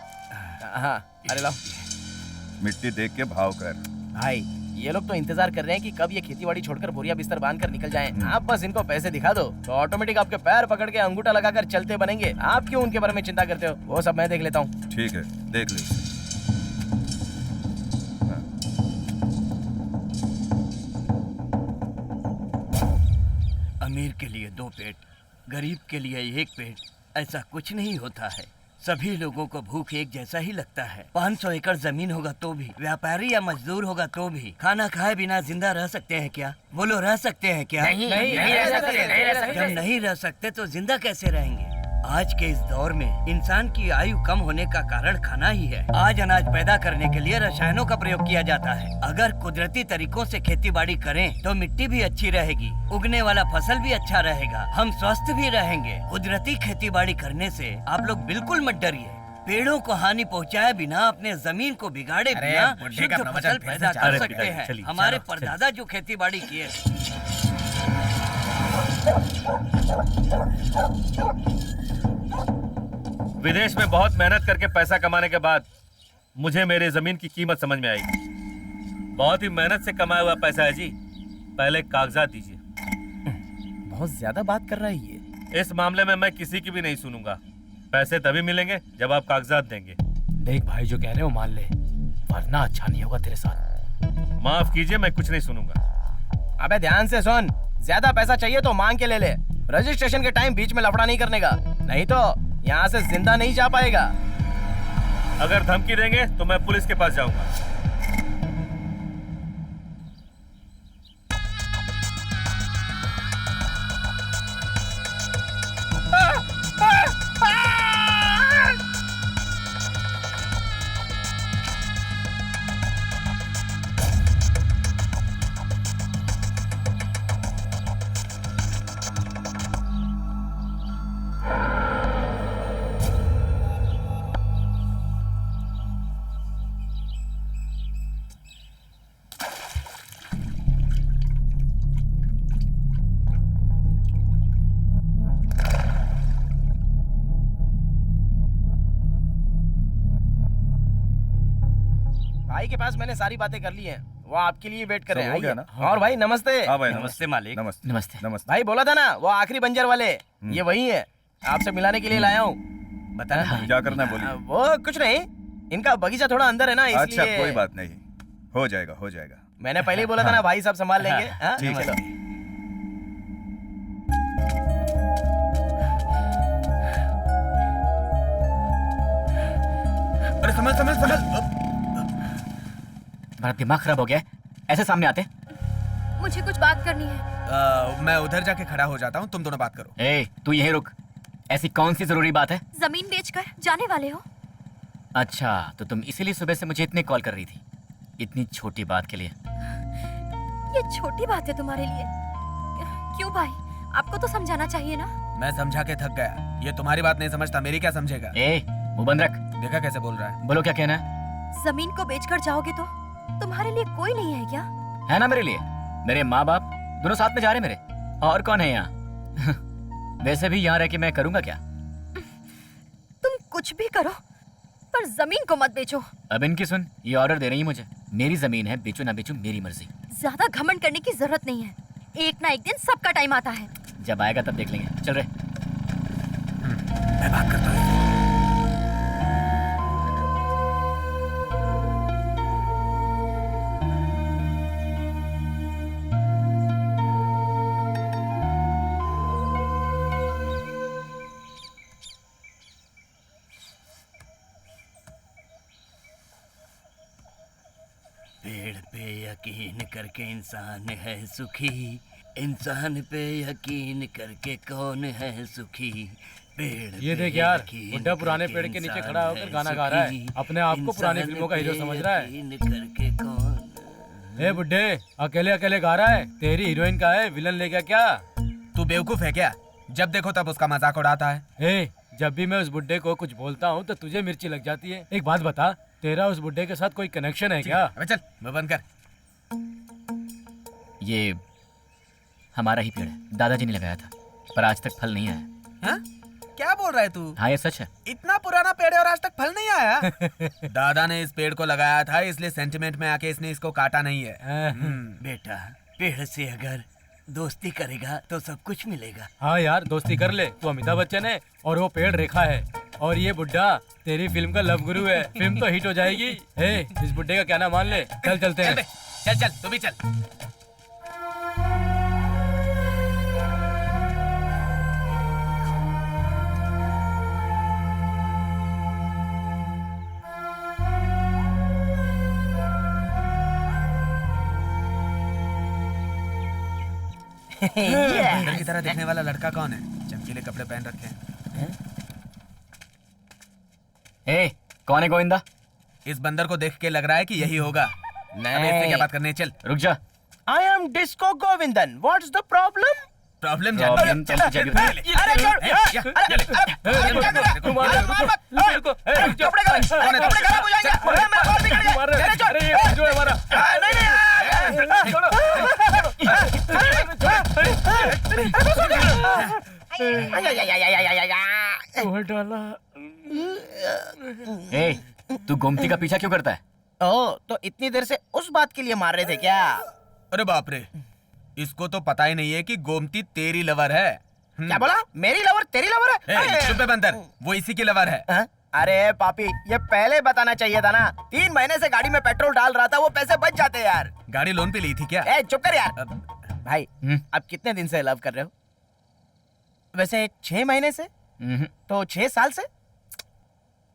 हाँ अरे लाओ। मिट्टी देख के भाव कर। भाई ये लोग तो इंतजार कर रहे हैं कि कब ये खेतीबाड़ी छोड़कर बोरिया बिस्तर बांध कर निकल जाएं। आप बस इनको पैसे दिखा दो तो ऑटोमेटिक आपके पैर पकड़ के अंगूठा लगाकर चलते बनेंगे। आप क्यों उनके बारे में चिंता करते हो? वो सब मैं देख लेता हूँ। ठीक है, देख ले। अमीर के लिए 2 पेट, गरीब के लिए 1 पेट, ऐसा कुछ नहीं होता है। सभी लोगों को भूख एक जैसा ही लगता है। 500 एकड़ जमीन होगा तो भी, व्यापारी या मजदूर होगा तो भी, खाना खाए बिना जिंदा रह सकते हैं क्या? बोलो, रह सकते हैं क्या? नहीं रह सकते। जब नहीं रह सकते तो जिंदा कैसे रहेंगे? आज के इस दौर में इंसान की आयु कम होने का कारण खाना ही है। आज अनाज पैदा करने के लिए रसायनों का प्रयोग किया जाता है। अगर कुदरती तरीकों से खेतीबाड़ी करें तो मिट्टी भी अच्छी रहेगी, उगने वाला फसल भी अच्छा रहेगा, हम स्वस्थ भी रहेंगे। कुदरती खेतीबाड़ी करने से आप लोग बिल्कुल मत डरिए। पेड़ों को हानि पहुंचाए बिना, अपने जमीन को बिगाड़े बिना शुद्ध फसल पैदा कर सकते हैं। हमारे परदादा जो खेतीबाड़ी किए। विदेश में बहुत मेहनत करके पैसा कमाने के बाद मुझे मेरे जमीन की कीमत समझ में आई। बहुत ही मेहनत से कमाया हुआ पैसा है जी, पहले कागजात दीजिए। बहुत ज्यादा बात कर रहा है ये। इस मामले में मैं किसी की भी नहीं सुनूंगा। पैसे तभी मिलेंगे जब आप कागजात देंगे। देख भाई, जो कह रहे हो मान ले, वरना अच्छा नहीं होगा तेरे साथ। माफ कीजिए, मैं कुछ नहीं सुनूंगा। अबे ध्यान से सुन, ज्यादा पैसा चाहिए तो मांग के ले ले। रजिस्ट्रेशन के टाइम बीच में लफड़ा नहीं करने का, नहीं तो यहाँ से जिंदा नहीं जा पाएगा। अगर धमकी देंगे तो मैं पुलिस के पास जाऊंगा। भाई के पास मैंने सारी बातें कर ली हैं, वो आपके लिए वेट कर रहे सब हो गया हैं। ना? और भाई नमस्ते। हाँ भाई, नमस्ते मालिक। नमस्ते। नमस्ते। नमस्ते। भाई बोला था ना वो आखिरी बंजर वाले, ये वही है, आपसे मिलाने के लिए लाया हूँ। बताना क्या करना है बोलिए। वो कुछ नहीं, इनका बगीचा थोड़ा अंदर है ना, इसलिए। अच्छा, कोई बात नहीं, हो जाएगा हो जाएगा। मैंने पहले ही बोला था ना भाई सब संभाल लेंगे। हाँ, ठीक है। चलो। अरे संभल संभल संभल। मेरा दिमाग खराब हो गया है, ऐसे सामने आते। मुझे कुछ बात करनी है। मैं उधर जाके खड़ा हो जाता हूँ, तुम दोनों बात करो। ए, तू यहीं रुक। ऐसी कौन सी जरूरी बात है? जमीन बेचकर जाने वाले हो? अच्छा, तो तुम इसीलिए सुबह से मुझे इतने कॉल कर रही थी, इतनी छोटी बात के लिए। ये छोटी बात है तुम्हारे लिए? क्यों भाई, आपको तो समझाना चाहिए ना। मैं समझा के थक गया। ये तुम्हारी बात नहीं समझता, मेरी क्या समझेगा? मुंह बंद रख। देखा कैसे बोल रहा है? बोलो क्या कहना है? जमीन को बेचकर जाओगे तो तुम्हारे लिए कोई नहीं है क्या? है ना मेरे लिए। मेरे माँ बाप दोनों साथ में जा रहे मेरे। और कौन है यहाँ? वैसे भी यहाँ रह के मैं करूँगा क्या? तुम कुछ भी करो पर जमीन को मत बेचो। अब इनकी सुन, ये ऑर्डर दे रही है मुझे। मेरी जमीन है, बेचू ना बेचू मेरी मर्जी। ज्यादा घमंड करने की जरूरत नहीं है। एक ना एक दिन सबका टाइम आता है। जब आएगा तब देख लेंगे। चल रहे। मैं बात करता हूँ। पेड़ पे यकीन करके इंसान है सुखी, इंसान पे यकीन करके कौन है सुखी। पेड़ ये देख यार, बुड्ढा पुराने पेड़ के नीचे खड़ा होकर गाना गा रहा है। अपने आप को पुरानी फिल्मों का हीरो समझ रहा है। करके कौन। ए बुड्ढे, अकेले अकेले गा रहा है। तेरी हीरोइन का है, विलन ले गया क्या? तू बेवकूफ है क्या? जब देखो तब उसका मजाक उड़ाता है। ए, जब भी मैं उस बुड्ढे को कुछ बोलता हूँ तो तुझे मिर्ची लग जाती है। एक बात बता, तेरा उस बुड्ढे के साथ कोई कनेक्शन है क्या? अबे चल, मुंह बंद कर। ये हमारा ही पेड़ है, दादाजी ने लगाया था, पर आज तक फल नहीं आया। हाँ? क्या बोल रहा है तू? हाँ ये सच है। इतना पुराना पेड़ है और आज तक फल नहीं आया? दादा ने इस पेड़ को लगाया था, इसलिए सेंटिमेंट में आके इसने इसको काटा नहीं है। बेटा, पेड़ से अगर दोस्ती करेगा तो सब कुछ मिलेगा। हाँ यार, दोस्ती कर ले। तू अमिताभ बच्चन है और वो पेड़ रेखा है, और ये बुड्ढा तेरी फिल्म का लव गुरु है। फिल्म तो हिट हो जाएगी। इस बुड्ढे का कहना मान ले। चल चलते हैं। चल चल, तू भी चल। बंदर की तरह दिखने वाला लड़का कौन है? चमकीले कपड़े पहन रखे हैं। कौन है गोविंदा? इस बंदर को देख के लग रहा है कि यही होगा। अबे इससे क्या बात करनी है? चल रुक जा। I am Disco Govindan. What's the problem? Problem तू गोमती का पीछा क्यों करता है? ओह, तो इतनी देर से उस बात के लिए मार रहे थे क्या? अरे बाप रे, इसको तो पता ही नहीं है कि गोमती तेरी लवर है। क्या बोला? मेरी लवर तेरी लवर है? चुप है बंदर, वो इसी की लवर है। अरे पापी, ये पहले बताना चाहिए था ना। 3 महीने से गाड़ी में पेट्रोल डाल रहा था, वो पैसे बच जाते यार। गाड़ी लोन पे ली थी क्या? चुप कर यार। भाई, आप कितने दिन से लव कर रहे हो? वैसे 6 महीने से? तो 6 साल से?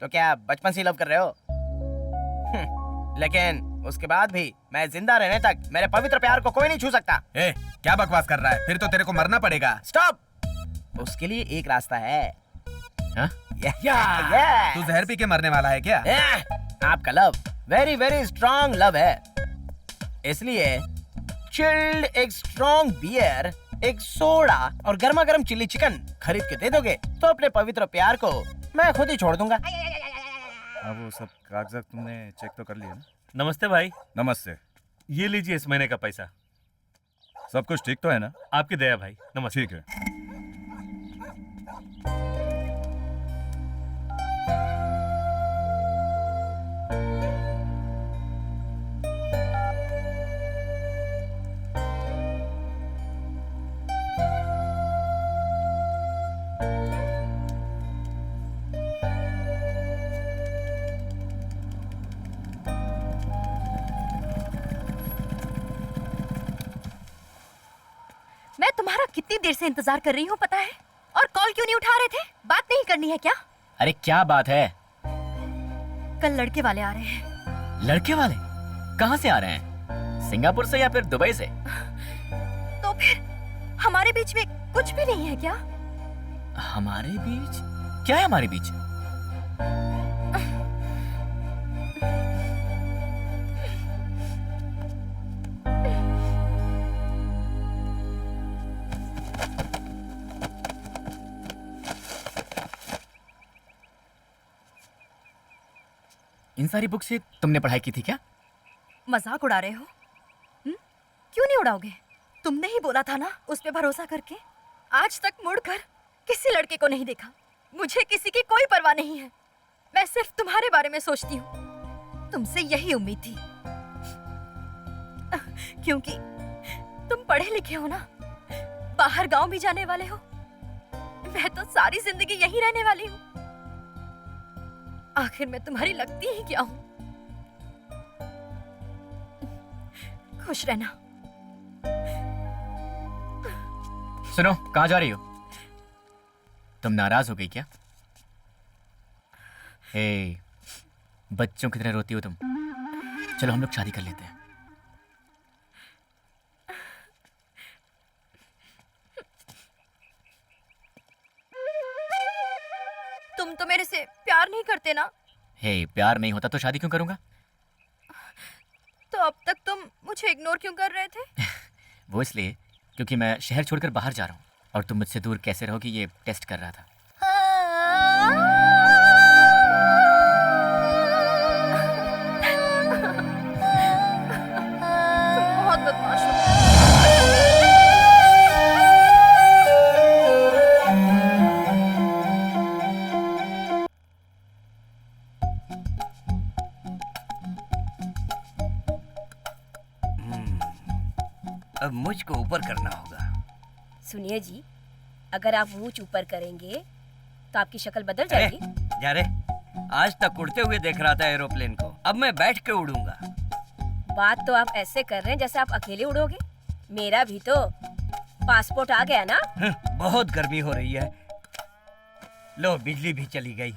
तो क्या बचपन से लव कर रहे हो? लेकिन उसके बाद भी मैं जिंदा रहने तक मेरे पवित्र प्यार को कोई नहीं छू सकता। क्या बकवास कर रहा है? फिर तो तेरे को मरना पड़ेगा। स्टॉप। उसके लिए एक रास्ता है। तू जहर पी के मरने वाला है क्या? आपका love very very strong love है, इसलिए चिल्ड एक स्ट्रॉन्ग बियर, एक सोडा और गर्मा गर्म चिल्ली चिकन खरीद के दे दोगे तो अपने पवित्र प्यार को मैं खुद ही छोड़ दूंगा। हाँ, वो सब कागजात तुमने चेक तो कर लिया ना? नमस्ते भाई। नमस्ते। ये लीजिए इस महीने का पैसा। सब कुछ ठीक तो है ना? आपकी दया भाई। नमस्ते। ठीक है। मैं तुम्हारा कितनी देर से इंतजार कर रही हूँ पता है? और कॉल क्यों नहीं उठा रहे थे? बात नहीं करनी है क्या? अरे क्या बात है? कल लड़के वाले आ रहे हैं। लड़के वाले? कहाँ से आ रहे हैं? सिंगापुर से या फिर दुबई से? तो फिर हमारे बीच में कुछ भी नहीं है क्या? हमारे बीच? क्या है हमारे बीच? इन सारी बुक से तुमने पढ़ाई की थी क्या? मजाक उड़ा रहे हो? क्यों नहीं उड़ाओगे? तुमने ही बोला था ना उस पे भरोसा करके। आज तक मुड़कर किसी लड़के को नहीं देखा। मुझे किसी की कोई परवाह नहीं है। मैं सिर्फ तुम्हारे बारे में सोचती हूँ। तुमसे यही उम्मीद थी, क्योंकि तुम पढ़े लिखे हो ना, बाहर गांव भी जाने वाले हो। मैं तो सारी जिंदगी यहीं रहने वाली हूँ। आखिर मैं तुम्हारी लगती ही क्या हूँ? खुश रहना। सुनो, कहाँ जा रही हो? तुम नाराज हो गई क्या? हे, बच्चों की तरह रोती हो तुम। चलो हम लोग शादी कर लेते हैं। तुम तो मेरे से प्यार नहीं करते ना? हे, प्यार नहीं होता तो शादी क्यों करूंगा? तो अब तक तुम मुझे इग्नोर क्यों कर रहे थे? वो इसलिए क्योंकि मैं शहर छोड़कर बाहर जा रहा हूँ और तुम मुझसे दूर कैसे रहोगी ये टेस्ट कर रहा था। तुम बहुत बदमाश हो। अब मुझको ऊपर करना होगा। सुनिए जी, अगर आप मूंछ ऊपर करेंगे तो आपकी शक्ल बदल जाएगी। जा रे, आज तक उड़ते हुए देख रहा था एरोप्लेन को, अब मैं बैठ के उड़ूंगा। बात तो आप ऐसे कर रहे हैं जैसे आप अकेले उड़ोगे। मेरा भी तो पासपोर्ट आ गया ना। बहुत गर्मी हो रही है। लो, बिजली भी चली गई।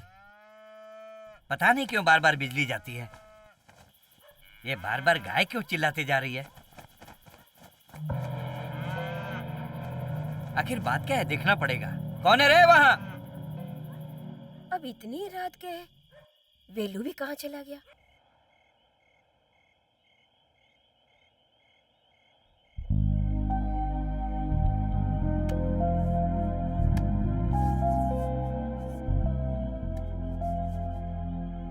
पता नहीं क्यों बार बार बिजली जाती है। ये बार बार गाय क्यों चिल्लाते जा रही है? आखिर बात क्या है, देखना पड़ेगा। कौन है रे वहाँ? अब इतनी रात के वेलू भी कहाँ चला गया?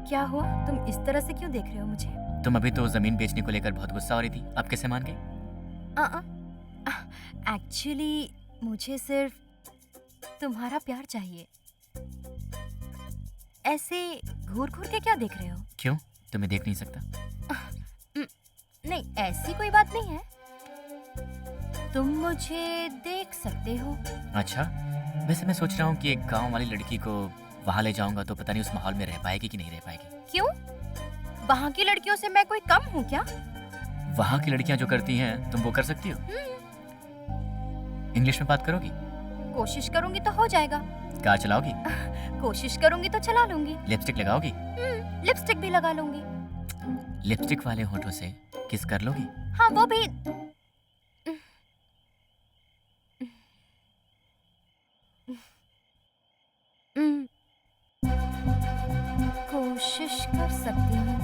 क्या हुआ? तुम इस तरह से क्यों देख रहे हो मुझे? तुम अभी तो जमीन बेचने को लेकर बहुत गुस्सा हो रही थी, अब कैसे मान गई? एक्चुअली मुझे सिर्फ तुम्हारा प्यार चाहिए। ऐसे घूर घूर के क्या देख रहे हो? क्यों, तुम्हें देख नहीं सकता? नहीं, ऐसी कोई बात नहीं है। तुम मुझे देख सकते हो। अच्छा, वैसे मैं सोच रहा हूँ कि एक गांव वाली लड़की को वहाँ ले जाऊंगा तो पता नहीं उस माहौल में रह पाएगी कि नहीं रह पाएगी। क्यों? वहाँ की लड़कियों से मैं कोई कम हूँ क्या? वहाँ की लड़कियाँ जो करती हैं तुम वो कर सकती हो? इंग्लिश में बात करोगी? कोशिश करूंगी तो हो जाएगा। कार चलाओगी? कोशिश करूंगी तो चला लूंगी। लिपस्टिक लगाओगी? लिपस्टिक भी लगा लूंगी। लिपस्टिक वाले होठों से किस कर लोगी? हाँ, वो भी। कोशिश कर सकती हूँ।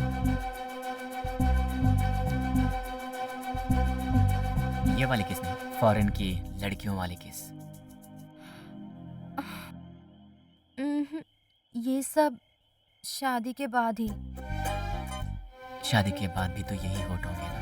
ये वाली किस नहीं, फॉरेन की लड़कियों वाली किस? ये सब शादी के बाद ही। शादी के बाद भी तो यही होठ होंगे ना?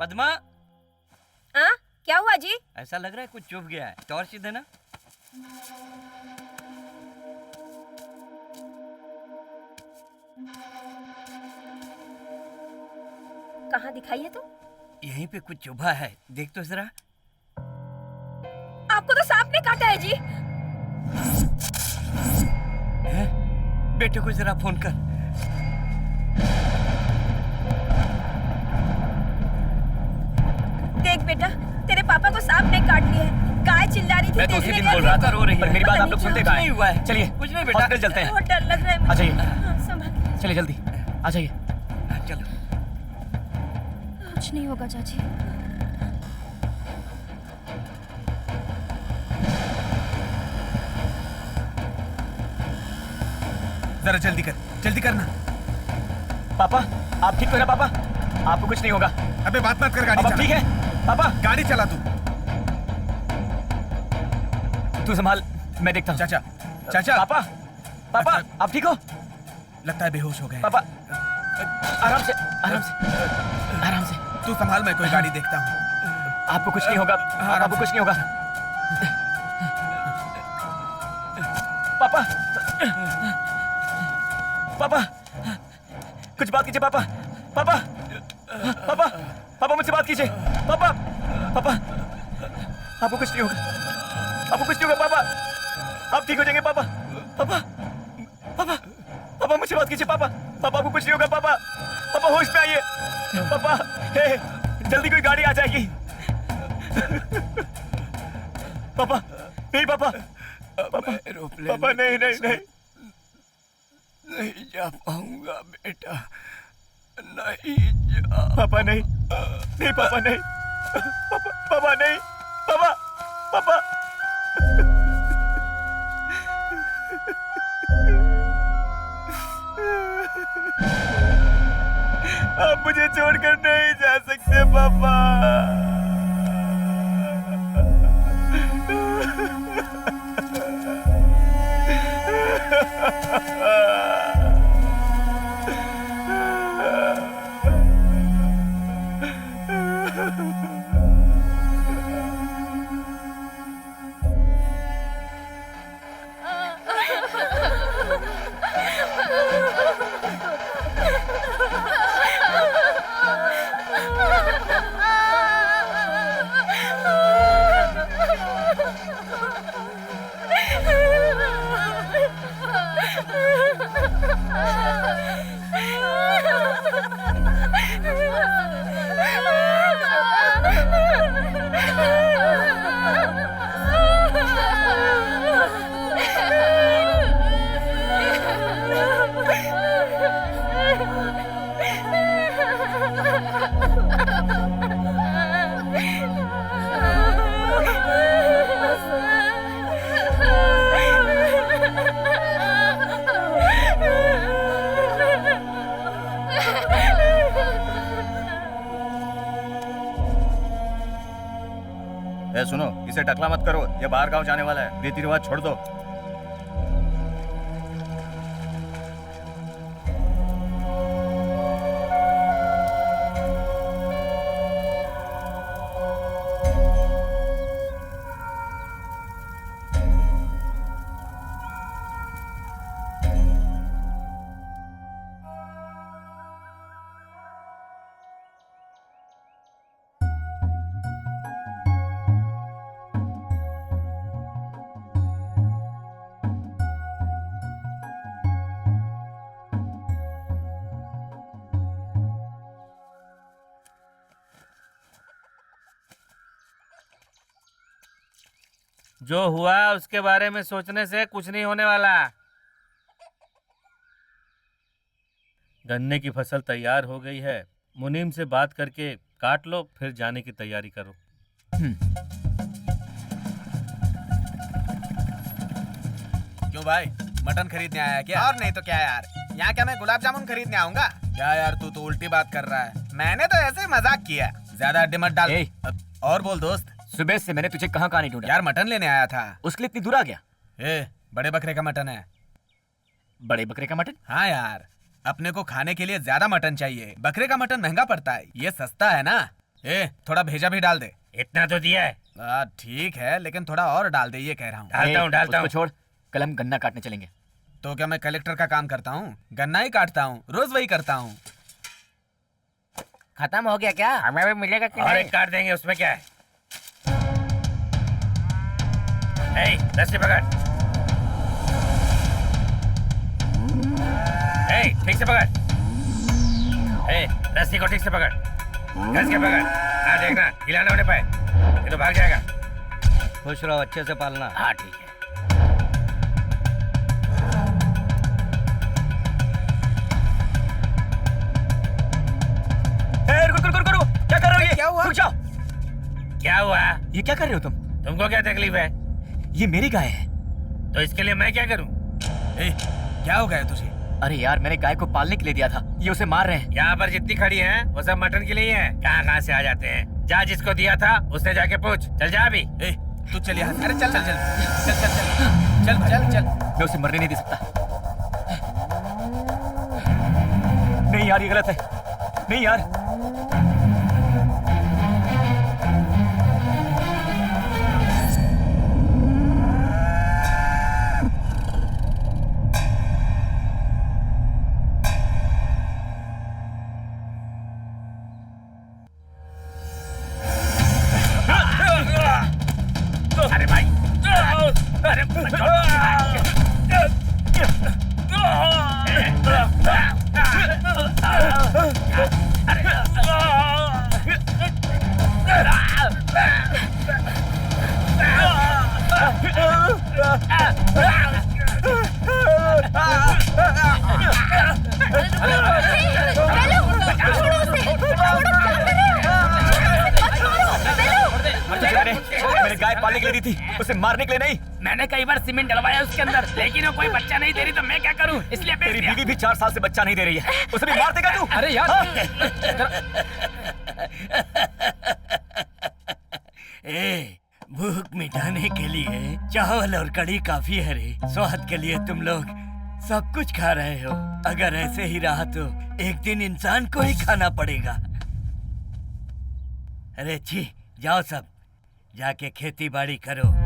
पद्मा, हाँ, क्या हुआ जी? ऐसा लग रहा है कुछ चुभ गया है। टॉर्च देना। कहाँ दिखाइए तो? यहीं पे कुछ चुभा है, देख तो जरा। आपको तो सांप ने काटा है जी। बेटे को जरा फोन कर। देख बेटा, तेरे पापा को सांप ने काट लिया है। गाय चिल्ला रही थी। मैं तो उसी दिन बोल रहा था, रो रही है। पर मेरी बात आप लोग सुनते कहाँ हैं? हुआ है। चलिए, कुछ नहीं बेटा, हॉस्पिटल चलते हैं। बहुत डर लग रहा है आ जाइए। संभाल। चलिए जल्दी, आ जाइए। चलो। कुछ नहीं होगा चाची। जरा जल्दी कर, जल्दी करना। पापा आप ठीक हो ना पापा? आपको कुछ नहीं होगा। अबे बात मत कर, गाड़ी पापा चला। ठीक है पापा? गाड़ी चला तू संभाल, मैं देखता हूँ। चाचा चाचा। पापा पापा आप ठीक हो? लगता है बेहोश हो गए। पापा आराम से आराम से आराम से। तू संभाल, मैं कोई गाड़ी देखता हूँ। आपको कुछ नहीं होगा, आपको कुछ नहीं होगा। पापा पापा कुछ बात कीजिए पापा। पापा पापा पापा मुझसे बात कीजिए। पापा पापा आपको कुछ नहीं होगा, आपको कुछ नहीं होगा पापा। आप ठीक हो जाएंगे पापा। पापा पापा पापा मुझसे बात कीजिए पापा। पापा आपको कुछ नहीं होगा पापा। पापा होश में आइए पापा। हे जल्दी कोई गाड़ी आ जाएगी। पापा नहीं पापा। पापा पापा नहीं नहीं नहीं नहीं जा पाऊंगा बेटा, नहीं जा। पापा नहीं नहीं पापा नहीं पापा पापा नहीं पापा पापा। आप मुझे छोड़कर नहीं जा सकते पापा। ए सुनो, इसे टकला मत करो, ये बाहर गांव जाने वाला है। रीति रिवाज छोड़ दो। जो हुआ उसके बारे में सोचने से कुछ नहीं होने वाला। गन्ने की फसल तैयार हो गई है, मुनीम से बात करके काट लो, फिर जाने की तैयारी करो। क्यों भाई, मटन खरीदने आया क्या? और नहीं तो क्या यार, यहाँ क्या मैं गुलाब जामुन खरीदने आऊंगा क्या? यार तू तो उल्टी बात कर रहा है। मैंने तो ऐसे ही मजाक किया, ज्यादा अड्डे मत डाल। और बोल दोस्त, सुबह से मैंने तुझे कहाँ नहीं ढूंढा। यार मटन लेने आया था। उसके लिए इतनी दूर आ गया? बड़े बकरे का मटन है। बड़े बकरे का मटन? हाँ यार, अपने को खाने के लिए ज्यादा मटन चाहिए। बकरे का मटन महंगा पड़ता है, ये सस्ता है ना। थोड़ा भेजा भी डाल दे। इतना तो दिया है। ठीक है, लेकिन थोड़ा और डाल दे, ये कह रहा हूँ। डालता हूँ। छोड़, कल हम गन्ना काटने चलेंगे। तो क्या मैं कलेक्टर का काम करता हूँ? गन्ना ही काटता हूँ, रोज वही करता हूँ। खत्म हो गया क्या? हमें भी मिलेगा कि और नहीं? एक काट देंगे, उसमें क्या है। रस्सी पकड़। ठीक से पकड़। रस्सी को ठीक से पकड़, घस के पकड़। हाँ देखना, हिलाना होने पाए, ये तो भाग जाएगा। खुश रहो, अच्छे से पालना। हाँ ठीक है। रुको, क्या कर रहे हो ये? क्या हुआ? रुक जाओ। क्या हुआ? ये क्या कर रहे हो तुम? तुमको क्या तकलीफ है? ये मेरी गाय है। तो इसके लिए मैं क्या करूं? क्या हो गया तुझे? अरे यार मैंने गाय को पालने के लिए दिया था, ये उसे मार रहे हैं। यहाँ पर जितनी खड़ी हैं, वो सब मटन के लिए है। कहाँ से आ जाते हैं। जा, जिसको दिया था उससे जाके पूछ। चल जा अभी। तू चल यहाँ से। अरे चल चल चल चल चल चल चल चल चल। मैं उसे मरने नहीं दे सकता। नहीं यार, ये गलत है। नहीं यार। अरे भाई, अरे मैंने गाय पालने के लिए दी थी, उसे मारने के लिए नहीं। मैंने कई बार सीमेंट डलवाया उसके अंदर, लेकिन वो कोई बच्चा नहीं दे रही, तो मैं क्या करूं? इसलिए बेच तेरी दिया। बीवी भी 4 साल से बच्चा नहीं दे रही है, उसे भी मार देगा तू? अरे यार। ए, भूख मिटाने के लिए चावल और कड़ी काफी है रे। स्वाद के लिए तुम लोग सब कुछ खा रहे हो। अगर ऐसे ही रहा तो एक दिन इंसान को ही खाना पड़ेगा। अरे छी, जाओ सब, जाके खेती बाड़ी करो।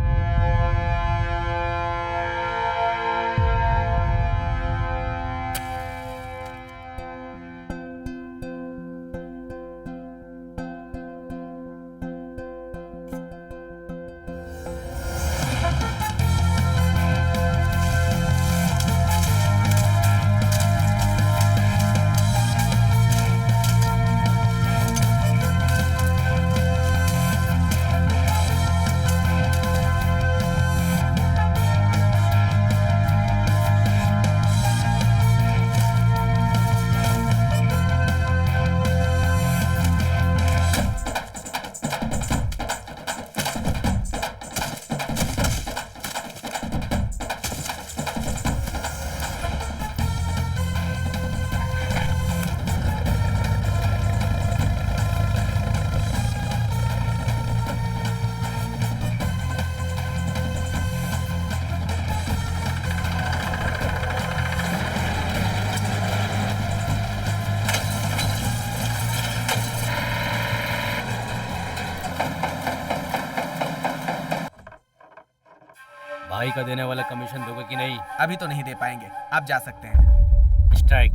भाई का देने वाला कमीशन दोगे कि नहीं? अभी तो नहीं दे पाएंगे, आप जा सकते हैं। स्ट्राइक।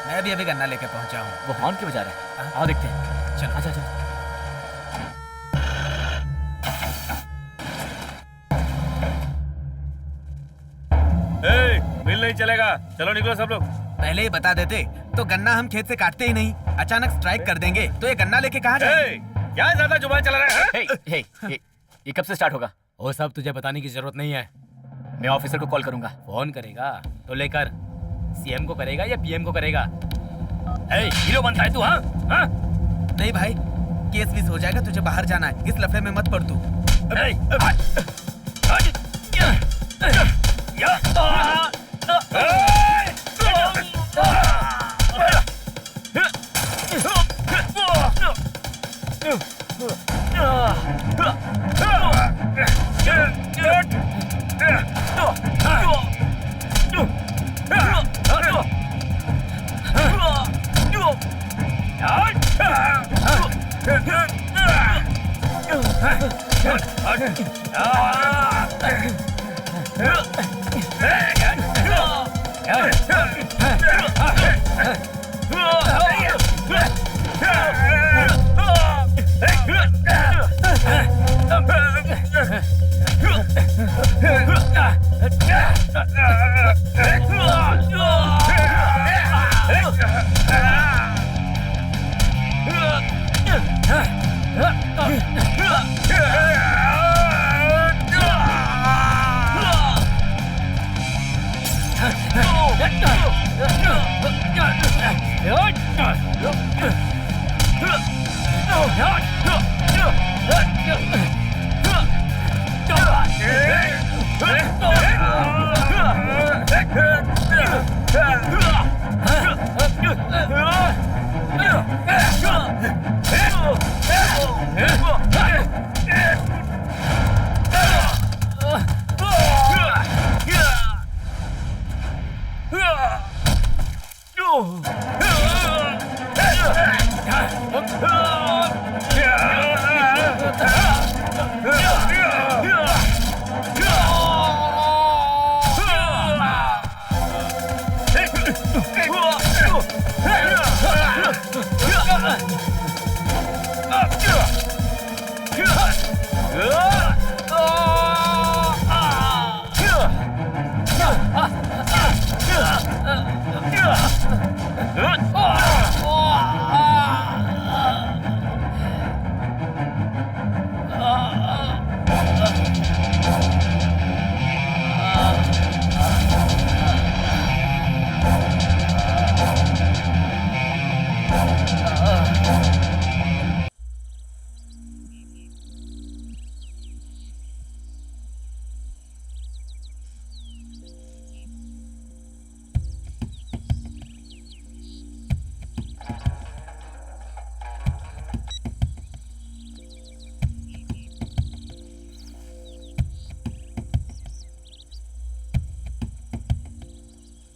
मैं भी अभी गन्ना लेके पहुंचा हूँ। वो हॉर्न क्यों बजा रहा है? आओ देखते हैं। चलो। अच्छा चलो। मिल नहीं चलेगा, चलो निकलो सब लोग। पहले ही बता देते तो गन्ना हम खेत से काटते ही नहीं। अचानक स्ट्राइक कर देंगे तो ये गन्ना लेके कहाँ जाएंगे? क्या ज्यादा जुबान चला रहा है? ये कब से स्टार्ट होगा? वो सब तुझे बताने की जरूरत नहीं है। मैं ऑफिसर को कॉल करूंगा। फोन करेगा तो लेकर सीएम को करेगा या पीएम को करेगा? हीरो बनता है तू? हाँ हाँ? नहीं भाई, केस विस हो जाएगा, तुझे बाहर जाना है, इस लफड़े में मत पड़ तू। Yeah!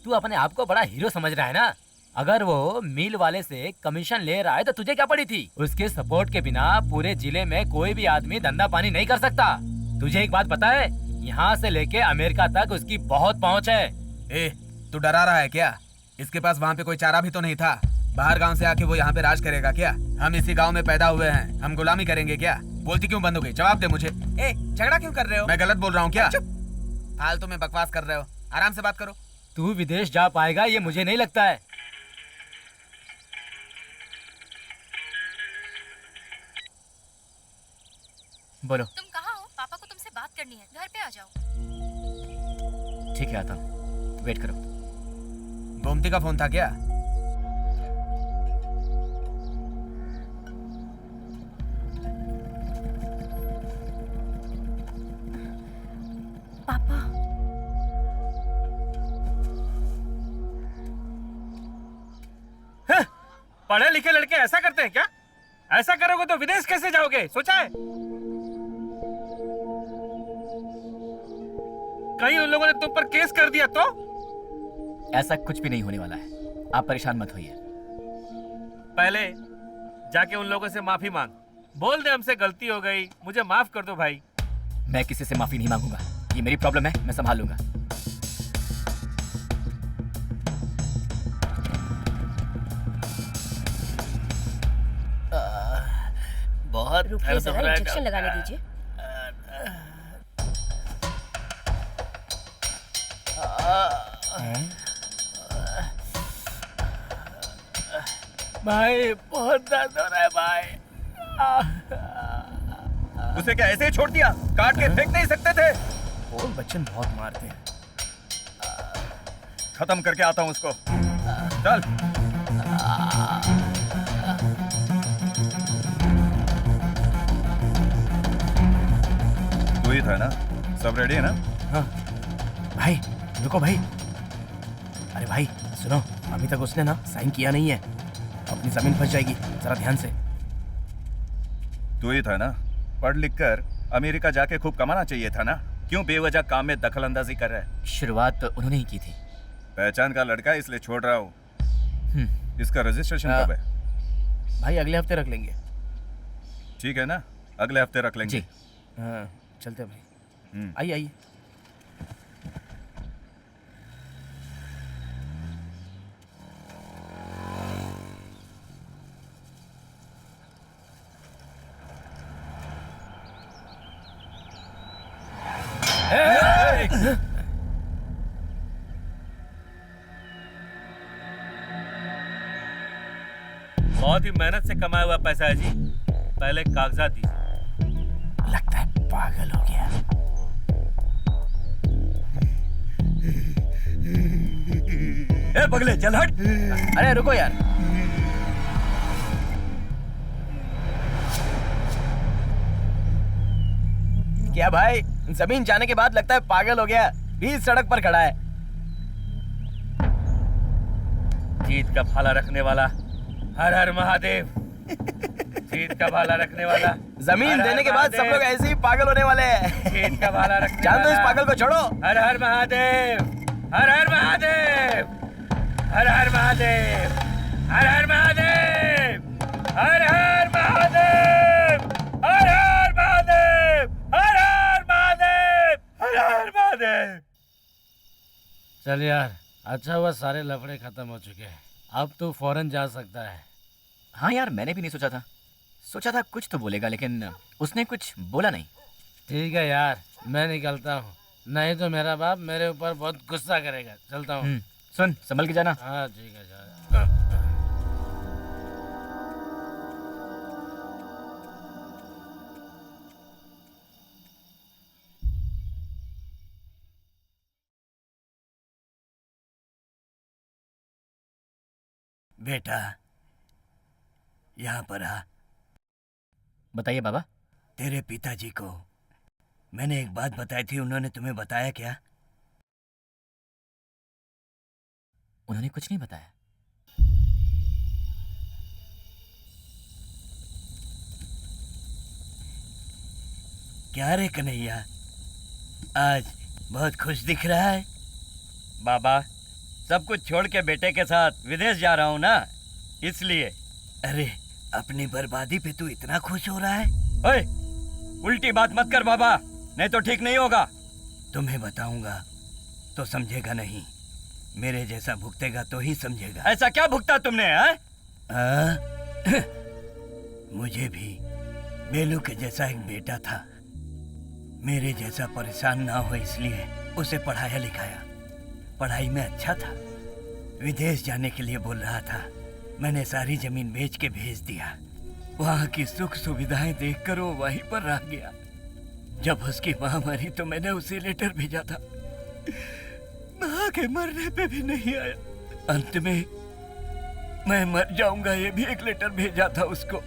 तू अपने आप को बड़ा हीरो समझ रहा है ना? अगर वो मिल वाले से कमीशन ले रहा है तो तुझे क्या पड़ी थी? उसके सपोर्ट के बिना पूरे जिले में कोई भी आदमी धंधा पानी नहीं कर सकता। तुझे एक बात पता है, यहाँ से लेके अमेरिका तक उसकी बहुत पहुँच है। ए, तू डरा रहा है क्या? इसके पास वहाँ पे कोई चारा भी तो नहीं था। बाहर गांव से आके वो यहाँ पे राज करेगा क्या? हम इसी गांव में पैदा हुए हैं, हम गुलामी करेंगे क्या? बोलती क्यों बंद हो गई? जवाब दे मुझे। ए, झगड़ा क्यों कर रहे हो? मैं गलत बोल रहा हूँ क्या? फालतू में बकवास कर रहे हो, आराम से बात करो। तू विदेश जा पाएगा ये मुझे नहीं लगता है। बोलो। तुम कहाँ हो? पापा को तुमसे बात करनी है, घर पे आ जाओ। ठीक है, आता हूँ, वेट करो। गोमती का फोन था क्या? पापा, पढ़े लिखे लड़के ऐसा करते हैं क्या? ऐसा करोगे तो विदेश कैसे जाओगे? सोचा है? कहीं उन लोगों ने तुम पर केस कर दिया तो? ऐसा कुछ भी नहीं होने वाला है, आप परेशान मत होइए। पहले जाके उन लोगों से माफी मांग, बोल दे हमसे गलती हो गई, मुझे माफ कर दो भाई। मैं किसी से माफी नहीं मांगूंगा, ये मेरी प्रॉब्लम है, मैं संभाल लूंगा। बहुत रुकिए जरा, इंजेक्शन लगाने दीजिए। भाई बहुत दर्द हो रहा है भाई। उसे क्या ऐसे ही छोड़ दिया? काट के फेंक नहीं सकते थे? बोल बच्चन बहुत मारते हैं। खत्म करके आता हूँ उसको। चल। तू ही था ना? सब रेडी है ना? हाँ। भाई रुको भाई। अरे भाई सुनो, अभी तक उसने ना साइन किया नहीं है, अपनी जमीन फंस जाएगी, जरा ध्यान से। तू ही था ना? पढ़ लिख कर अमेरिका जाके खूब कमाना चाहिए था ना? क्यों बेवजह काम में दखल अंदाजी कर रहा है? शुरुआत तो उन्होंने ही की थी। पहचान का लड़का है इसलिए छोड़ रहा हूँ। इसका रजिस्ट्रेशन कब है? भाई अगले हफ्ते रख लेंगे। ठीक है ना, अगले हफ्ते रख लेंगे। हाँ चलते भाई, आइए आइए। बहुत ही मेहनत से कमाया हुआ पैसा है जी, पहले कागजात दीजिए। लगता है पागल हो गया। ए पगले चल हट। अरे रुको यार। क्या भाई, जमीन जाने के बाद लगता है पागल हो गया, बीच सड़क पर खड़ा है। जीत का भाला रखने वाला, हर हर महादेव। जीत का भाला रखने वाला। जमीन देने के बाद सब लोग ऐसे ही पागल होने वाले हैं। जीत का भाला रखने जान दो इस पागल को, छोड़ो। हर हर महादेव, हर हर महादेव, हर हर महादेव, हर हर महादेव, हर हर महादेव, हर हर महादेव, हर हर महादेव, हर हर महादेव। चल यार, अच्छा हुआ सारे लफड़े खत्म हो चुके हैं। अब तू फौरन जा सकता है। हाँ यार, मैंने भी नहीं सोचा था कुछ तो बोलेगा, लेकिन उसने कुछ बोला नहीं। ठीक है यार, मैं निकलता हूँ, नहीं तो मेरा बाप मेरे ऊपर बहुत गुस्सा करेगा। चलता हूँ। सुन, संभल के जाना। हाँ ठीक है, जा। बेटा, यहाँ पर आ। बताइए बाबा। तेरे पिताजी को मैंने एक बात बताई थी, उन्होंने तुम्हें बताया क्या? उन्होंने कुछ नहीं बताया। क्या रे कन्हैया, आज बहुत खुश दिख रहा है। बाबा, सब कुछ छोड़ के बेटे के साथ विदेश जा रहा हूँ ना, इसलिए। अरे, अपनी बर्बादी पे तू इतना खुश हो रहा है? ओए, उल्टी बात मत कर बाबा, नहीं तो ठीक नहीं होगा। तुम्हें बताऊंगा तो समझेगा नहीं, मेरे जैसा भुगतेगा तो ही समझेगा। ऐसा क्या भुगता तुमने, हैं? मुझे भी बेलू के जैसा एक बेटा था, मेरे जैसा परेशान ना हो इसलिए उसे पढ़ाया लिखाया। पढ़ाई में अच्छा था, विदेश जाने के लिए बोल रहा था, मैंने सारी जमीन बेच के भेज दिया। वहाँ की सुख सुविधाएं देखकर वो वहीं पर रह गया। जब उसकी माँ मरी तो मैंने उसे लेटर भेजा था, माँ के मरने पे भी नहीं आया। अंत में मैं मर जाऊंगा ये भी एक लेटर भेजा था उसको,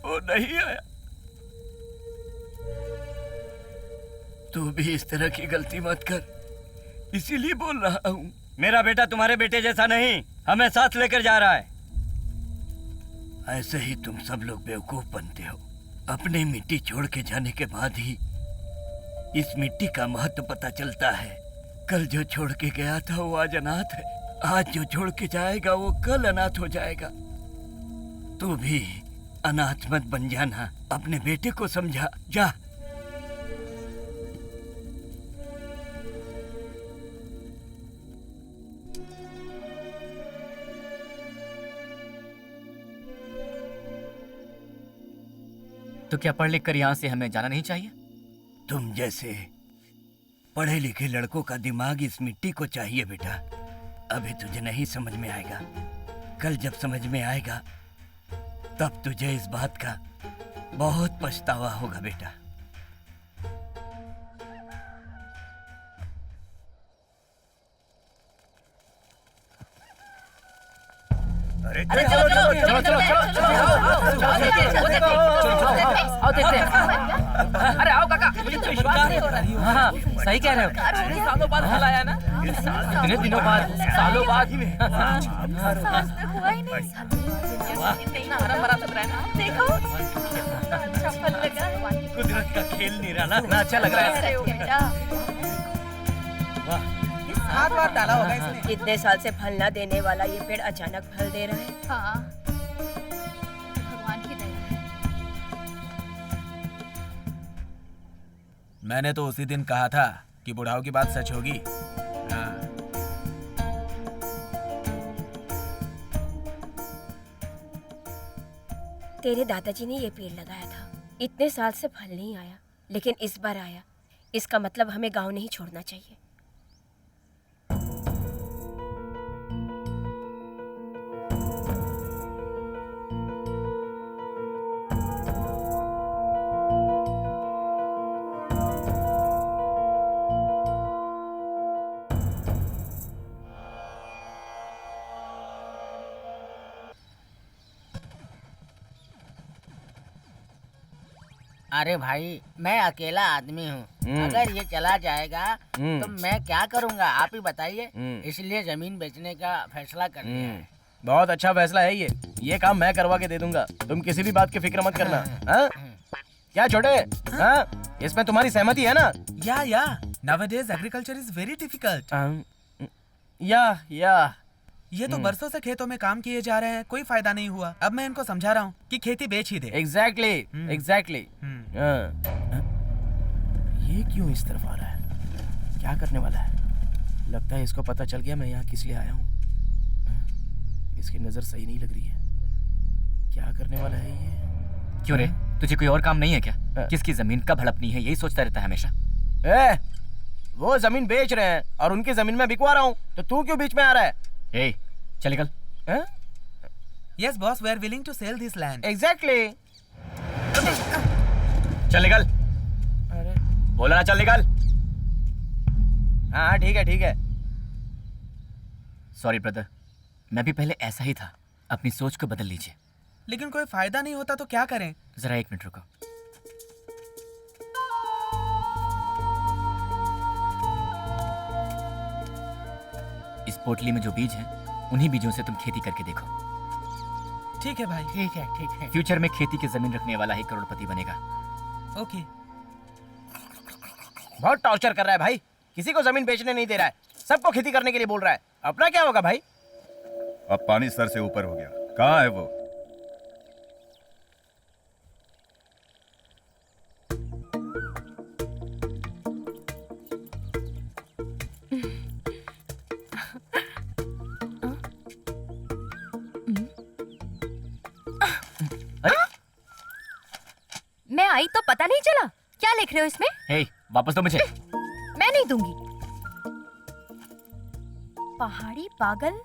वो नहीं आया। तू भी इस तरह की गलती मत कर, इसीलिए बोल रहा हूँ। मेरा बेटा तुम्हारे बेटे जैसा नहीं, हमें साथ लेकर जा रहा है। ऐसे ही तुम सब लोग बेवकूफ बनते हो। अपने मिट्टी छोड़ के जाने के बाद ही इस मिट्टी का महत्व पता चलता है। कल जो छोड़ के गया था वो आज अनाथ है, आज जो छोड़ के जाएगा वो कल अनाथ हो जाएगा। तू भी अनाथ मत बन जाना, अपने बेटे को समझा। जा। तो क्या पढ़ लिख कर यहाँ से हमें जाना नहीं चाहिए? तुम जैसे पढ़े लिखे लड़कों का दिमाग इस मिट्टी को चाहिए बेटा। अभी तुझे नहीं समझ में आएगा, कल जब समझ में आएगा तब तुझे इस बात का बहुत पछतावा होगा बेटा। अरे चलो चलो चलो आओ देखते हैं। अरे आओ काका, मुझे तो विश्वास नहीं हो रहा है। हाँ सही कह रहे हो, सालों बाद फल आया ना, इतने दिनों बाद, सालों बाद। हुआ ही नहीं। इतना हरा भरा सब रहा है ना, देखो अच्छा फल लगा। कुदरत का खेल निराला, कितना अच्छा लग रहा है। हाथ वाथ डाला होगा इसने। इतने साल से फल ना देने वाला ये पेड़ अचानक फल दे रहा है। हाँ, भगवान की दया है। मैंने तो उसी दिन कहा था कि बुढ़ाओ की बात सच होगी। हाँ। तेरे दादाजी ने ये पेड़ लगाया था, इतने साल से फल नहीं आया, लेकिन इस बार आया। इसका मतलब हमें गांव नहीं छोड़ना चाहिए। अरे भाई, मैं अकेला आदमी हूँ, अगर ये चला जाएगा तो मैं क्या करूँगा, आप ही बताइए। इसलिए जमीन बेचने का फैसला कर लिया है। बहुत अच्छा फैसला है ये। ये काम मैं करवा के दे दूंगा, तुम किसी भी बात की फिक्र मत करना। हाँ? क्या छोटे? हाँ? इसमें तुम्हारी सहमति है ना? या nowadays agriculture is very difficult। या ये तो बरसों से खेतों में काम किए जा रहे हैं, कोई फायदा नहीं हुआ। अब मैं इनको समझा रहा हूँ कि खेती बेच ही दे। एग्जैक्टली। ये क्यों इस तरफ आ रहा है? क्या करने वाला है? लगता है इसको पता चल गया मैं यहाँ किस लिए आया हूँ। इसकी नजर सही नहीं लग रही है। क्या करने वाला है ये? क्यों रे, तुझे कोई और काम नहीं है क्या? किसकी जमीन कब हड़पनी है यही सोचता रहता है हमेशा। वो जमीन बेच रहे हैं और उनकी जमीन में बिकवा रहा हूँ, तो तू क्यों बीच में आ रहा है? चल निकल। Yes boss, we are willing to sell this land। Exactly। चल निकल। अरे बोला ना चल निकल। हाँ ठीक है। सॉरी ब्रदर, मैं भी पहले ऐसा ही था, अपनी सोच को बदल लीजिए। लेकिन कोई फायदा नहीं होता तो क्या करें? जरा 1 मिनट रुको। इस पोटली में जो बीज हैं, उन्हीं बीजों से तुम खेती करके देखो। ठीक है भाई। ठीक है। फ्यूचर में खेती की जमीन रखने वाला ही करोड़पति बनेगा। ओके। बहुत टॉर्चर कर रहा है भाई, किसी को जमीन बेचने नहीं दे रहा है, सबको खेती करने के लिए बोल रहा है। अपना क्या होगा भाई? अब पानी सर से ऊपर हो गया। कहाँ है वो? मैं आई तो पता नहीं चला। क्या लिख रहे हो इसमें? वापस दो मुझे। मैं नहीं दूंगी। पहाड़ी पागल,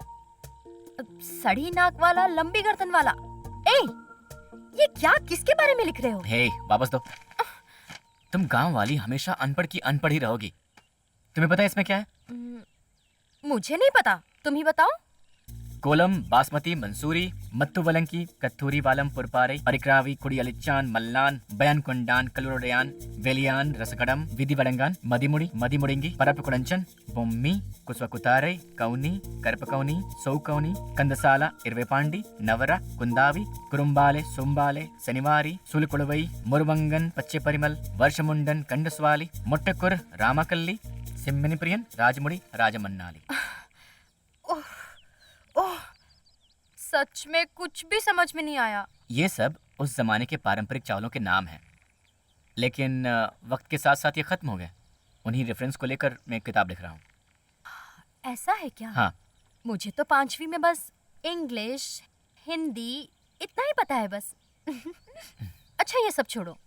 सड़ी नाक वाला, लंबी गर्दन वाला। ये क्या किसके बारे में लिख रहे हो? वापस दो। तुम गांव वाली हमेशा अनपढ़ की अनपढ़ ही रहोगी। तुम्हें पता है इसमें क्या है? मुझे नहीं पता, तुम ही बताओ। कोलम, बासमती, मंसूरी, मत्तु वलंकी, कत्थूरी वालम, पुरपारे, परिक्रावी, कुड़ी अलिचान, मल्लान, बयान कुंडान, कलुरडयान, वेलियान, रसकड़म, विधि वडंगान, मदिमुड़ी, मदिमुड़िंगी, परप कुड़ंचन, बोम्मी, कुस्वकुतारे, कौनी, करपकौनी, सौकौनी, कंदसाला, इरवेपांडी, नवरा, कुंदावी, कुरुंबाले, सुंबाले, शनिवारी, सुलकुड़वई, मुरवंगन, पच्चे परिमल, वर्षमुंडन, कंडस्वाली, मुट्टकुर, रामाकल्ली, सिम्मनिप्रियन, राजमुड़ी, राजमन्नाली। सच में कुछ भी समझ में नहीं आया। ये सब उस जमाने के पारंपरिक चावलों के नाम हैं, लेकिन वक्त के साथ साथ ये खत्म हो गए। उन्हीं रेफरेंस को लेकर मैं एक किताब लिख रहा हूँ। ऐसा है क्या? हाँ। मुझे तो 5वीं में बस इंग्लिश, हिंदी इतना ही पता है बस। अच्छा ये सब छोड़ो,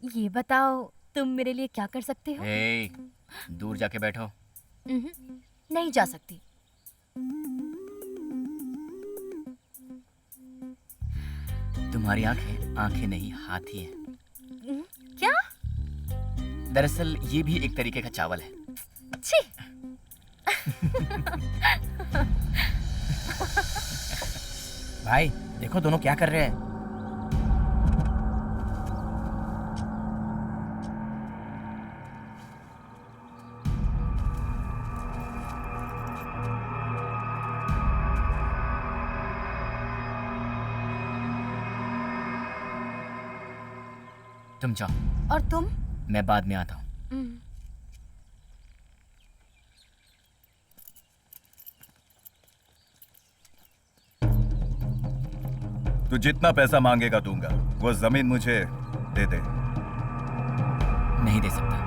ये बताओ तुम मेरे लिए क्या कर सकते हो? दूर जाके बैठो। नहीं जा सकती। तुम्हारी आंखें आंखें नहीं, हाथी हैं। क्या? दरअसल ये भी एक तरीके का चावल है। छी। भाई देखो दोनों क्या कर रहे हैं। तुम जाओ। और तुम? मैं बाद में आता हूँ। तू जितना पैसा मांगेगा दूंगा। वो जमीन मुझे दे दे। नहीं दे सकता।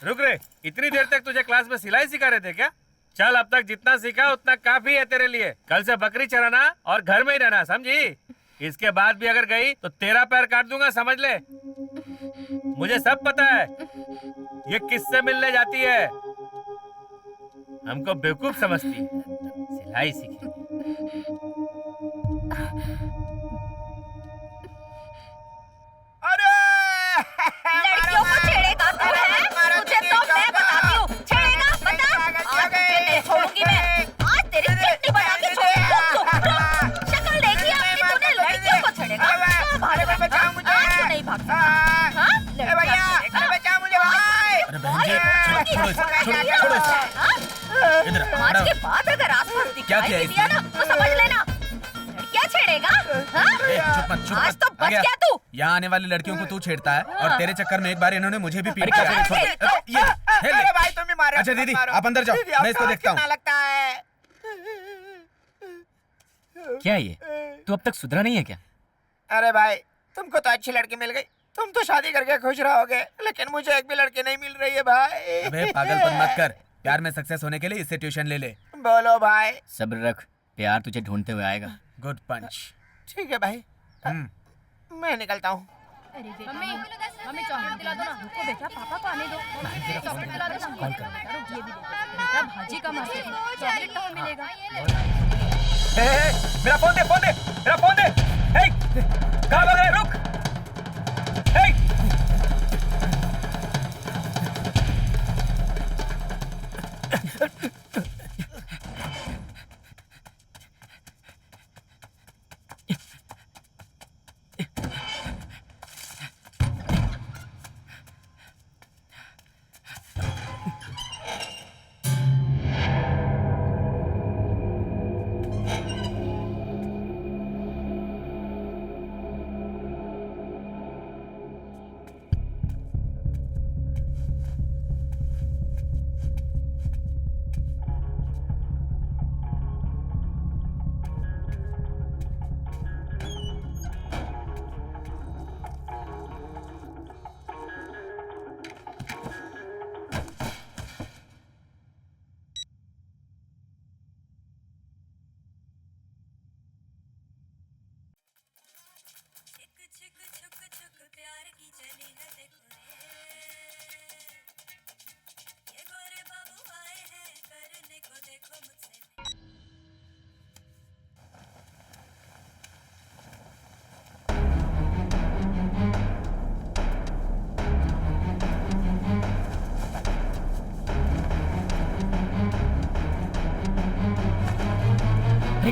रुक रे, इतनी देर तक तुझे क्लास में सिलाई सिखा रहे थे क्या? चल अब तक जितना सीखा उतना काफी है तेरे लिए। कल से बकरी चराना और घर में ही रहना, समझी? इसके बाद भी अगर गई तो तेरा पैर काट दूंगा, समझ ले। मुझे सब पता है ये किससे मिलने जाती है। हमको बेवकूफ समझती है। सिलाई सीखेगी। लड़कियों को छेड़ेगा तू है? तुझे तो मैं बताती हूँ। छेड़ेगा बता। आज तुझे नहीं छोड़ूंगी मैं। आज तेरी चटनी बना के छोड़ूंगी। शक्ल देखी अपनी तूने, लड़कियों को छेड़ेगा। आज तो नहीं भाग सकता। हाँ? आज के बाद अगर आसपास दिखाई दिया ना तो समझ लेना क्या छेड़ेगा। आज तो बच गया तू। यहाँ आने वाली लड़कियों को तू छेड़ता है और तेरे चक्कर में एक बार इन्होंने मुझे भी पीट अरे भाई तुम भी मारो। अच्छा दीदी आप अंदर जाओ, मैं इसको देखता हूँ। लगता है। क्या ये तू अब तक सुधरा नहीं है क्या? अरे भाई तुमको तो अच्छी लड़की मिल गई, तुम तो शादी करके खुश रहोगे, लेकिन मुझे एक भी लड़की नहीं मिल रही है भाई। अबे पागलपन मत कर, प्यार में सक्सेस होने के लिए इससे ट्यूशन ले ले। बोलो भाई। सब्र रख, प्यार तुझे ढूंढते हुए आएगा। गुड पंच। ठीक है भाई, मैं निकलता हूँ। मम्मी चॉकलेट दिला दो ना। रुको बेटा, पापा को आने दो। चॉकलेट दिला दो ना। ये भी बेटा, भाजी का मार्केट है, चॉकलेट कहाँ मिलेगा? मेरा फोन दे, फोन दे, मेरा फोन दे। कहाँ भाग रहे? रुक।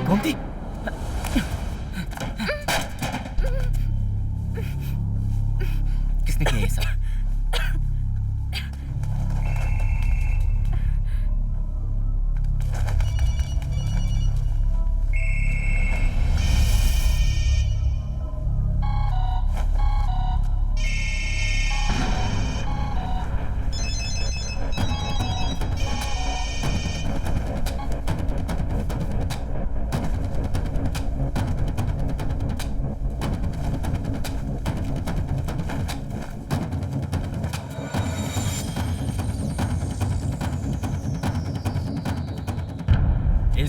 गोमती, किसने किया ये सब?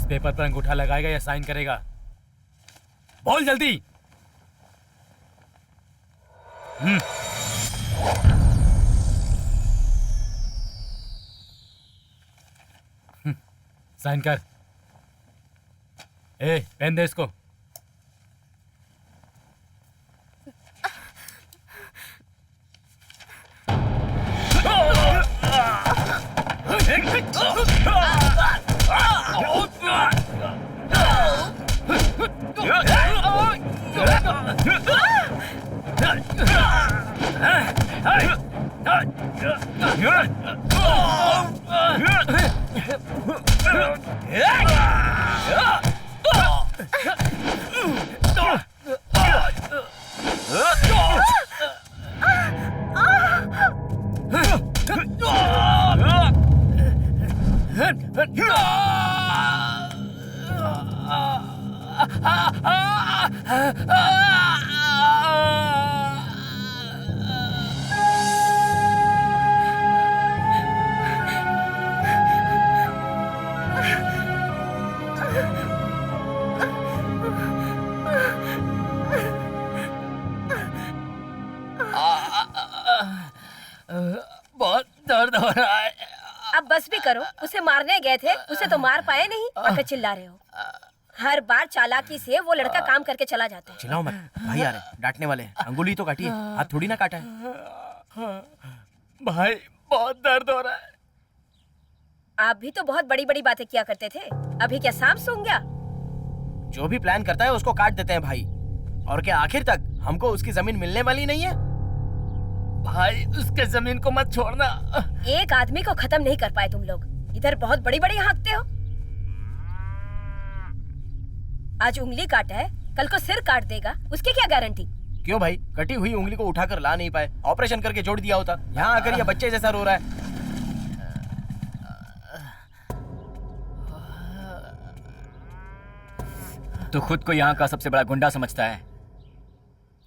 पेपर पर अंगूठा लगाएगा या साइन करेगा? बोल जल्दी। साइन कर। ए, पेन दे इसको। अब बस भी करो, उसे मारने गए थे, उसे तो मार पाए नहीं, आकर चिल्ला रहे हो। हर बार चालाकी से वो लड़का काम करके चला जाता है। चिल्लाओ मत, भाई आ रहे, डांटने वाले हैं। अंगुली तो काटी है, हाथ थोड़ी ना काटा है। भाई बहुत दर्द हो रहा है। आप भी तो बहुत बड़ी बड़ी बातें किया करते थे, अभी क्या सांप सूंघ गया? जो भी प्लान करता है उसको काट देते हैं भाई। और क्या आखिर तक हमको उसकी जमीन मिलने वाली नहीं है? भाई उसके जमीन को मत छोड़ना। एक आदमी को खत्म नहीं कर पाए तुम लोग, इधर बहुत बड़ी बड़ी हाँकते हो। आज उंगली काटा है, कल को सिर काट देगा, उसकी क्या गारंटी? क्यों भाई, कटी हुई उंगली को उठाकर ला नहीं पाए, ऑपरेशन करके जोड़ दिया होता। यहाँ आकर ये बच्चे जैसा रो रहा है। तू खुद को यहाँ का सबसे बड़ा गुंडा समझता है।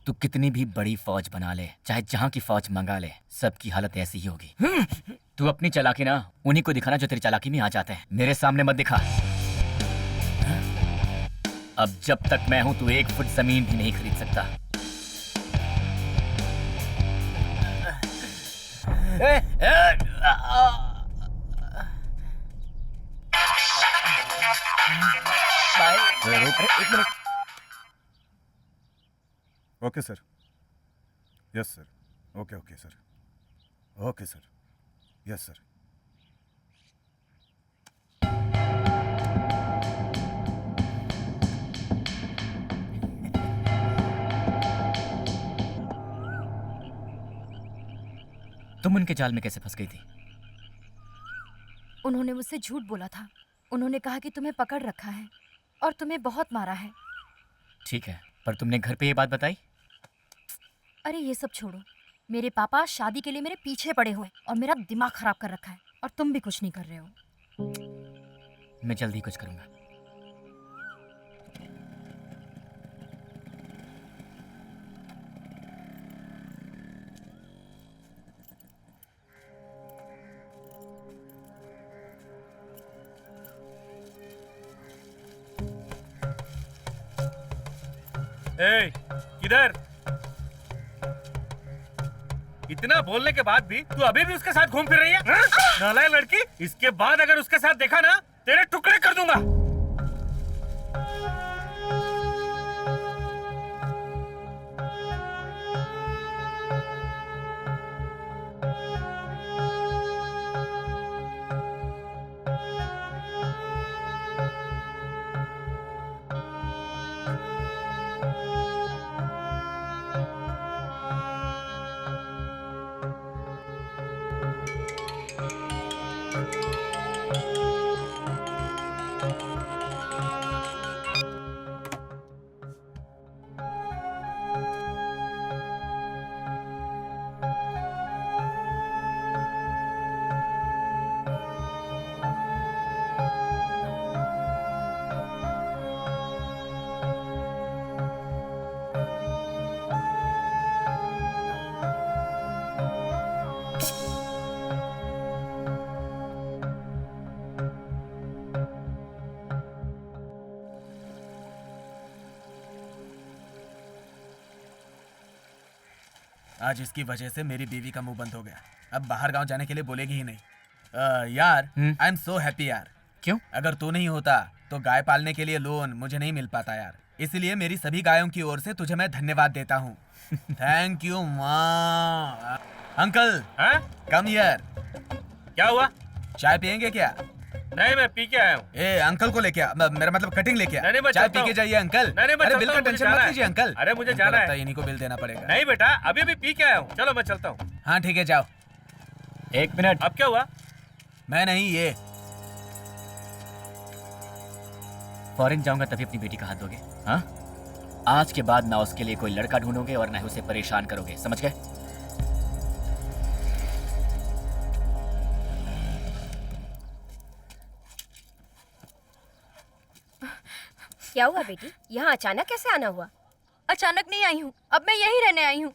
तू कितनी भी बड़ी फौज बना ले, चाहे जहाँ की फौज मंगा ले, सबकी हालत ऐसी ही होगी। तू अपनी चालाकी ना उन्हीं को दिखाना जो तेरी चालाकी में आ जाते हैं। मेरे सामने मत दिखा। अब जब तक मैं हूं तू 1 फुट जमीन भी नहीं खरीद सकता। एक minute. Okay sir, yes sir, okay okay sir, okay sir, yes sir. तुम उनके जाल में कैसे फंस गई थी? उन्होंने मुझसे झूठ बोला था। उन्होंने कहा कि तुम्हें पकड़ रखा है और तुम्हें बहुत मारा है। ठीक है, पर तुमने घर पे ये बात बताई? अरे ये सब छोड़ो, मेरे पापा शादी के लिए मेरे पीछे पड़े हुए और मेरा दिमाग खराब कर रखा है, और तुम भी कुछ नहीं कर रहे हो। मैं जल्दी कुछ करूंगा। ए, किधर? इतना बोलने के बाद भी तू अभी भी उसके साथ घूम फिर रही है? नालायक लड़की! इसके बाद अगर उसके साथ देखा ना, तेरे टुकड़े कर दूंगा। आज इसकी वजह से मेरी बीवी का मुंह बंद हो गया। अब बाहर गांव जाने के लिए बोलेगी ही नहीं। यार आई एम सो हैप्पी यार। क्यों? अगर तू नहीं होता तो गाय पालने के लिए लोन मुझे नहीं मिल पाता यार। इसलिए मेरी सभी गायों की ओर से तुझे मैं धन्यवाद देता हूँ। थैंक यू माँ। Uncle come here. क्या हुआ? चाय पियेंगे क्या? नहीं, मैं पी के आया हूँ। ए अंकल को लेके आ, मेरा मतलब कटिंग लेके आ। नहीं, मैं चाय चलता पी के हूँ। जाइए अंकल। नहीं, मैं अरे चलता बिल का हूँ, मुझे टेंशन जाना मत है। लीजिए अंकल। अरे मुझे हमको जाना लगता है। इन्हीं को बिल देना पड़ेगा। नहीं बेटा, अभी भी पी के आया हूँ। चलो मैं चलता हूँ। हाँ ठीक है जाओ। 1 मिनट। अब क्या हुआ? मैं नहीं, ये फॉरेन जाऊंगा तभी अपनी बेटी का हाथ दोगे? हाँ, आज के बाद ना उसके लिए कोई लड़का ढूंढोगे और ना ही उसे परेशान करोगे, समझ गए? क्या हुआ बेटी, यहाँ अचानक कैसे आना हुआ? अचानक नहीं आई हूँ, अब मैं यहीं रहने आई हूँ।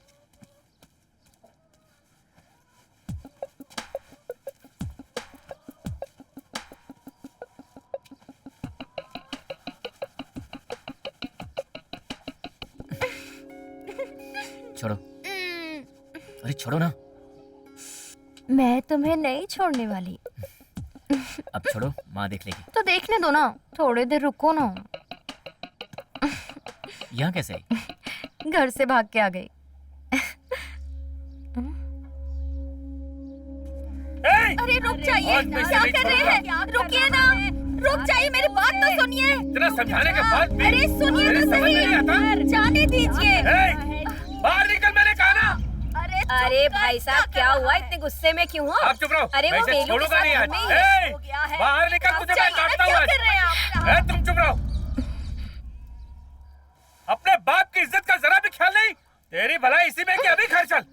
छोड़ो। अरे छोड़ो ना। मैं तुम्हें नहीं छोड़ने वाली। अब छोड़ो, माँ देख लेगी। तो देखने दो ना, थोड़ी देर रुको ना। यहाँ कैसे आई? घर से भाग के आ गई। अरे रुक जाइए, क्या कर रहे हैं? रुकिए ना, रुक जाइए, मेरी बात तो सुनिए। इतना समझाने के बाद भी अरे सुनिए तो सही, जाने दीजिए। बाहर निकल, मैंने कहा ना। अरे भाई साहब, क्या हुआ? इतने गुस्से में क्यों हो? आप चुप रहो। अरे वो मेलू के छोड़ूंगा साथ नहीं आज। में ही ए, हो गया है। बाहर निकल, तुझे मैं काटता हूँ आज। तुम चुप रहो। अपने बाप की इज्जत का जरा भी ख्याल नहीं। तेरी भलाई इसी में कि अभी घर चल।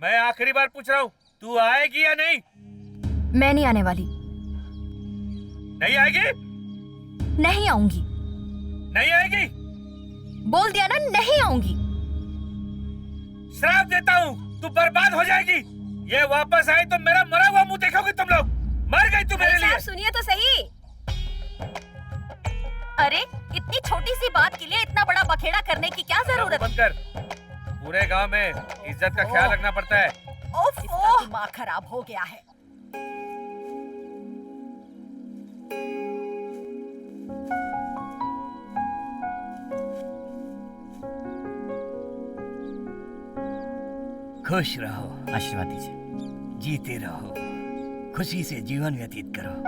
मैं आखिरी बार पूछ रहा हूँ, तू आएगी या नहीं? मैं नहीं आने वाली। नहीं आएगी? नहीं आऊंगी। नहीं आएगी? बोल दिया ना, नहीं आऊंगी। श्राप देता हूँ, तू बर्बाद हो जाएगी। ये वापस आई तो मेरा मरा हुआ मुंह देखोगे तुम लोग। मर गई तू मेरे लिए। सुनिए तो सही। अरे इतनी छोटी सी बात के लिए इतना बड़ा बखेड़ा करने की क्या जरूरत? बंद कर। पूरे गांव में इज्जत का ख्याल रखना पड़ता है। इसका दिमाग खराब हो गया है। खुश रहो, आशीर्वाद दीजिए। जीते रहो, खुशी से जीवन व्यतीत करो।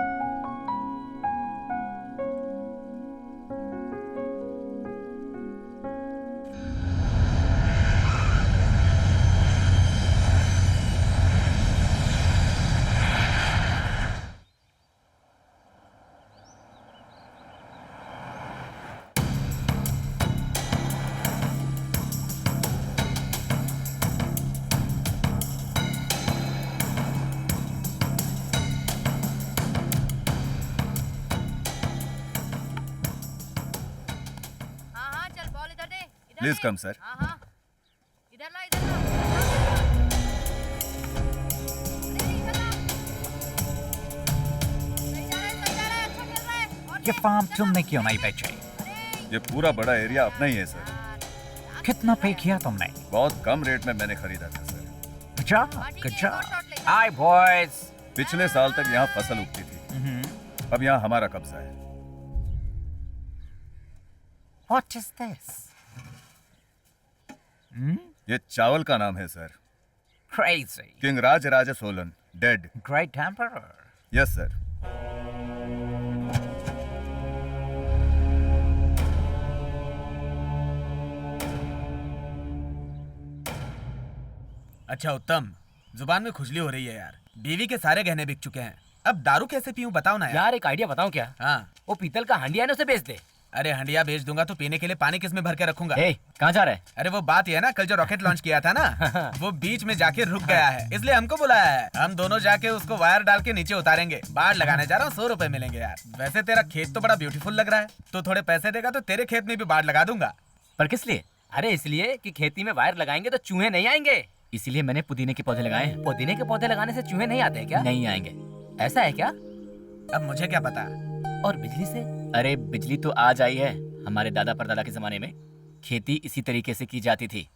Please come sir. इधर ला, इधर ला। ये फार्म तुमने क्यों नहीं बेचे? ये पूरा बड़ा एरिया अपना ही है सर। कितना पे किया तुमने? बहुत कम रेट में मैंने खरीदा था sir. good job. Hi boys. पिछले साल तक यहाँ फसल उगती थी। अब यहाँ हमारा कब्जा है। What is this? ये चावल का नाम है sir. Crazy. King Rajaraja Cholan, dead. Great emperor. Yes sir. अच्छा उत्तम, जुबान में खुजली हो रही है यार। बीवी के सारे गहने बिक चुके हैं, अब दारू कैसे पीऊं बताओ ना यार। एक आइडिया बताऊं क्या? हाँ। वो पीतल का हंडिया है ना, उसे बेच दे। अरे हंडिया बेच दूंगा तो पीने के लिए पानी किस में भर के रखूंगा? कहाँ जा रहा है? अरे वो बात ये है ना, कल जो रॉकेट लॉन्च किया था ना वो बीच में जाके रुक गया है, इसलिए हमको बुलाया है। हम दोनों जाके उसको वायर डाल के नीचे उतारेंगे। बाढ़ लगाने जा रहा हूँ, 100 रुपए मिलेंगे यार। वैसे तेरा खेत तो बड़ा ब्यूटीफुल लग रहा है, तो थोड़े पैसे देगा तो तेरे खेत में भी बाढ़ लगा दूंगा। पर किस लिए? अरे इसलिए कि खेती में वायर लगाएंगे तो चूहे नहीं आएंगे, इसीलिए मैंने पुदीने के पौधे लगाए हैं। पुदीने के पौधे लगाने से चूहे नहीं आते हैं क्या? नहीं आएंगे। ऐसा है क्या? अब मुझे क्या पता। और बिजली से? अरे बिजली तो आज आई है। हमारे दादा परदादा के जमाने में खेती इसी तरीके से की जाती थी।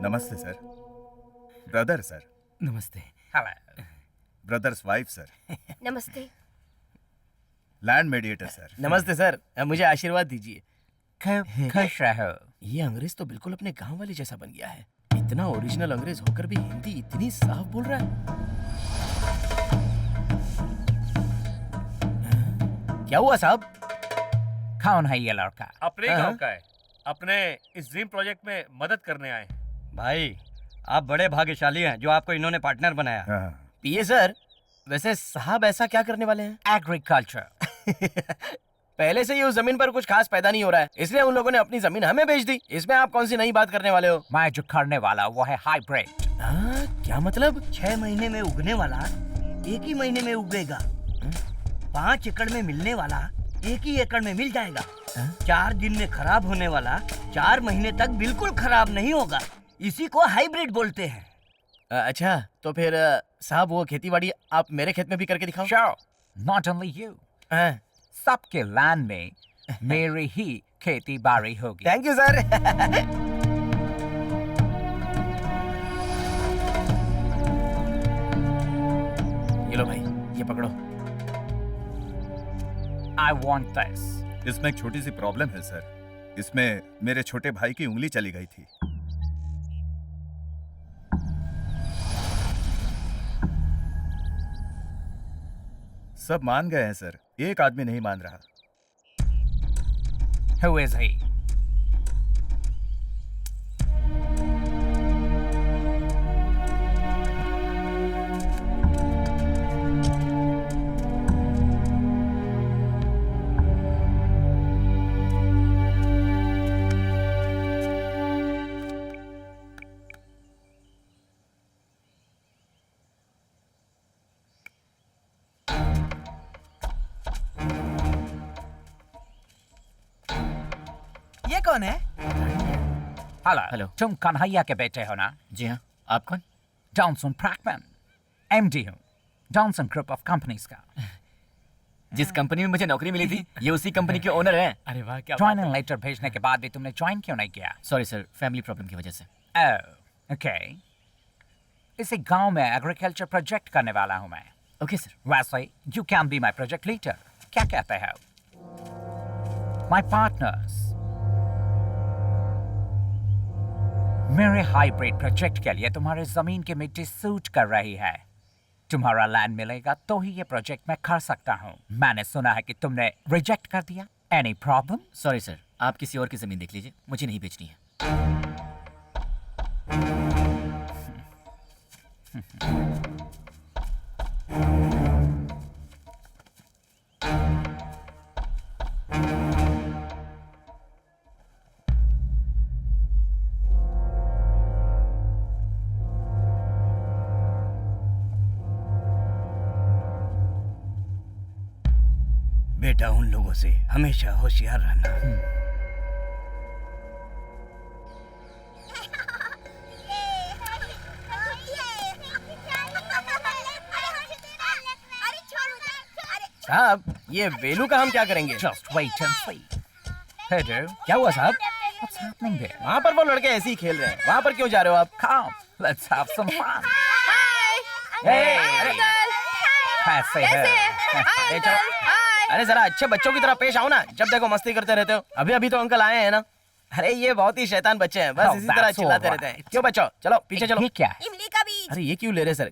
नमस्ते सर। Brother sir. नमस्ते। Brother's wife sir. नमस्ते। Land mediator sir. नमस्ते सर, मुझे आशीर्वाद दीजिए। खुश रहो। ये अंग्रेज तो बिल्कुल अपने गांव वाले जैसा बन गया है। इतना ओरिजिनल अंग्रेज होकर भी हिंदी इतनी साफ बोल रहा है। क्या हुआ साहब? कौन है ये लड़का? अपने गांव का है। अपने इस ड्रीम प्रोजेक्ट में मदद करने आए। भाई आप बड़े भाग्यशाली हैं जो आपको इन्होंने पार्टनर बनाया। पीए सर, वैसे साहब ऐसा क्या करने वाले हैं? एग्रीकल्चर। पहले से ही उस जमीन पर कुछ खास पैदा नहीं हो रहा है, इसलिए उन लोगों ने अपनी जमीन हमें बेच दी। इसमें आप कौन सी नई बात करने वाले हो? मैं जो करने वाला वो है हाइब्रिड। क्या मतलब? 6 महीने में उगने वाला 1 ही महीने में उगेगा। 5 एकड़ में मिलने वाला 1 ही एकड़ में मिल जाएगा। 4 दिन में खराब होने वाला 4 महीने तक बिल्कुल खराब नहीं होगा। इसी को हाइब्रिड बोलते हैं। अच्छा, तो फिर साहब वो खेतीबाड़ी आप मेरे खेत में भी करके दिखाओ। Sure, not only you. सबके लैंड में मेरी ही खेती बाड़ी होगी। Thank you sir. ये लो भाई, ये पकड़ो। I want this. इसमें एक छोटी सी प्रॉब्लम है सर। इसमें मेरे छोटे भाई की उंगली चली गई थी। सब मान गए हैं सर, एक आदमी नहीं मान रहा। Who is he? ये कौन है? हेलो, तुम कन्हैया के बेटे हो ना? जी हाँ। आप कौन? जॉनसन प्रैकमैन, एमडी हूँ, जॉनसन ग्रुप ऑफ कंपनीज का। जिस कंपनी में मुझे नौकरी मिली थी ये उसी कंपनी के ओनर हैं। अरे वाह, क्या ज्वाइनिंग लेटर भेजने के बाद भी तुमने ज्वाइन क्यों नहीं किया? सॉरी सर, फैमिली प्रॉब्लम की वजह से। ओके। इसी गांव में एग्रीकल्चर प्रोजेक्ट करने वाला हूँ मैं। Okay sir. वैसे you can be my project leader. क्या कहते हो? माई पार्टनर्स मेरे हाइब्रिड प्रोजेक्ट के लिए तुम्हारे जमीन की मिट्टी सूट कर रही है। तुम्हारा लैंड मिलेगा तो ही ये प्रोजेक्ट मैं कर सकता हूँ। मैंने सुना है कि तुमने रिजेक्ट कर दिया। Any problem? सॉरी सर, आप किसी और की जमीन देख लीजिए, मुझे नहीं बेचनी है। बेटा, उन लोगों से हमेशा होशियार रहना। साहब, ये वेलू का हम क्या करेंगे? Just wait and see. Pedro, क्या हुआ साहब? what's happening there? वहाँ पर वो लड़के ऐसे ही खेल रहे हैं, वहाँ पर क्यों जा रहे हो आप? Come, let's have some fun. Hey, कैसे है? ए, चलो। अरे जरा अच्छे बच्चों की तरह पेश आओ ना, जब देखो मस्ती करते रहते हो। अभी अभी तो अंकल आए हैं ना। अरे ये बहुत ही शैतान बच्चे हैं, बस इसी तरह चिल्लाते रहते हैं। क्यों बच्चों, चलो पीछे चलो। ये क्या है? इमली का बीज। अरे ये क्यों ले रहे सर?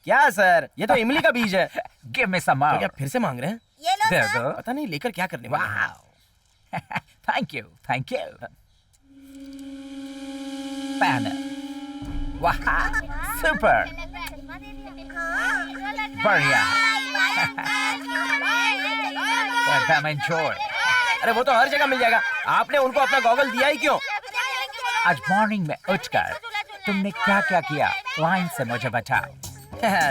क्या सर, ये तो इमली का बीज है। Give me some more. तो क्या फिर से मांग रहे हैं? ये लो दे सर। दो। पता नहीं लेकर क्या करने वाले हैं। Thank you, thank you. Banner. Wow, super. बढ़िया। Let them enjoy. अरे वो तो हर जगह मिल जाएगा, आपने उनको अपना गॉगल दिया ही क्यों? आज मॉर्निंग में उठकर तुमने क्या क्या किया, लाइन से मुझे बताओ।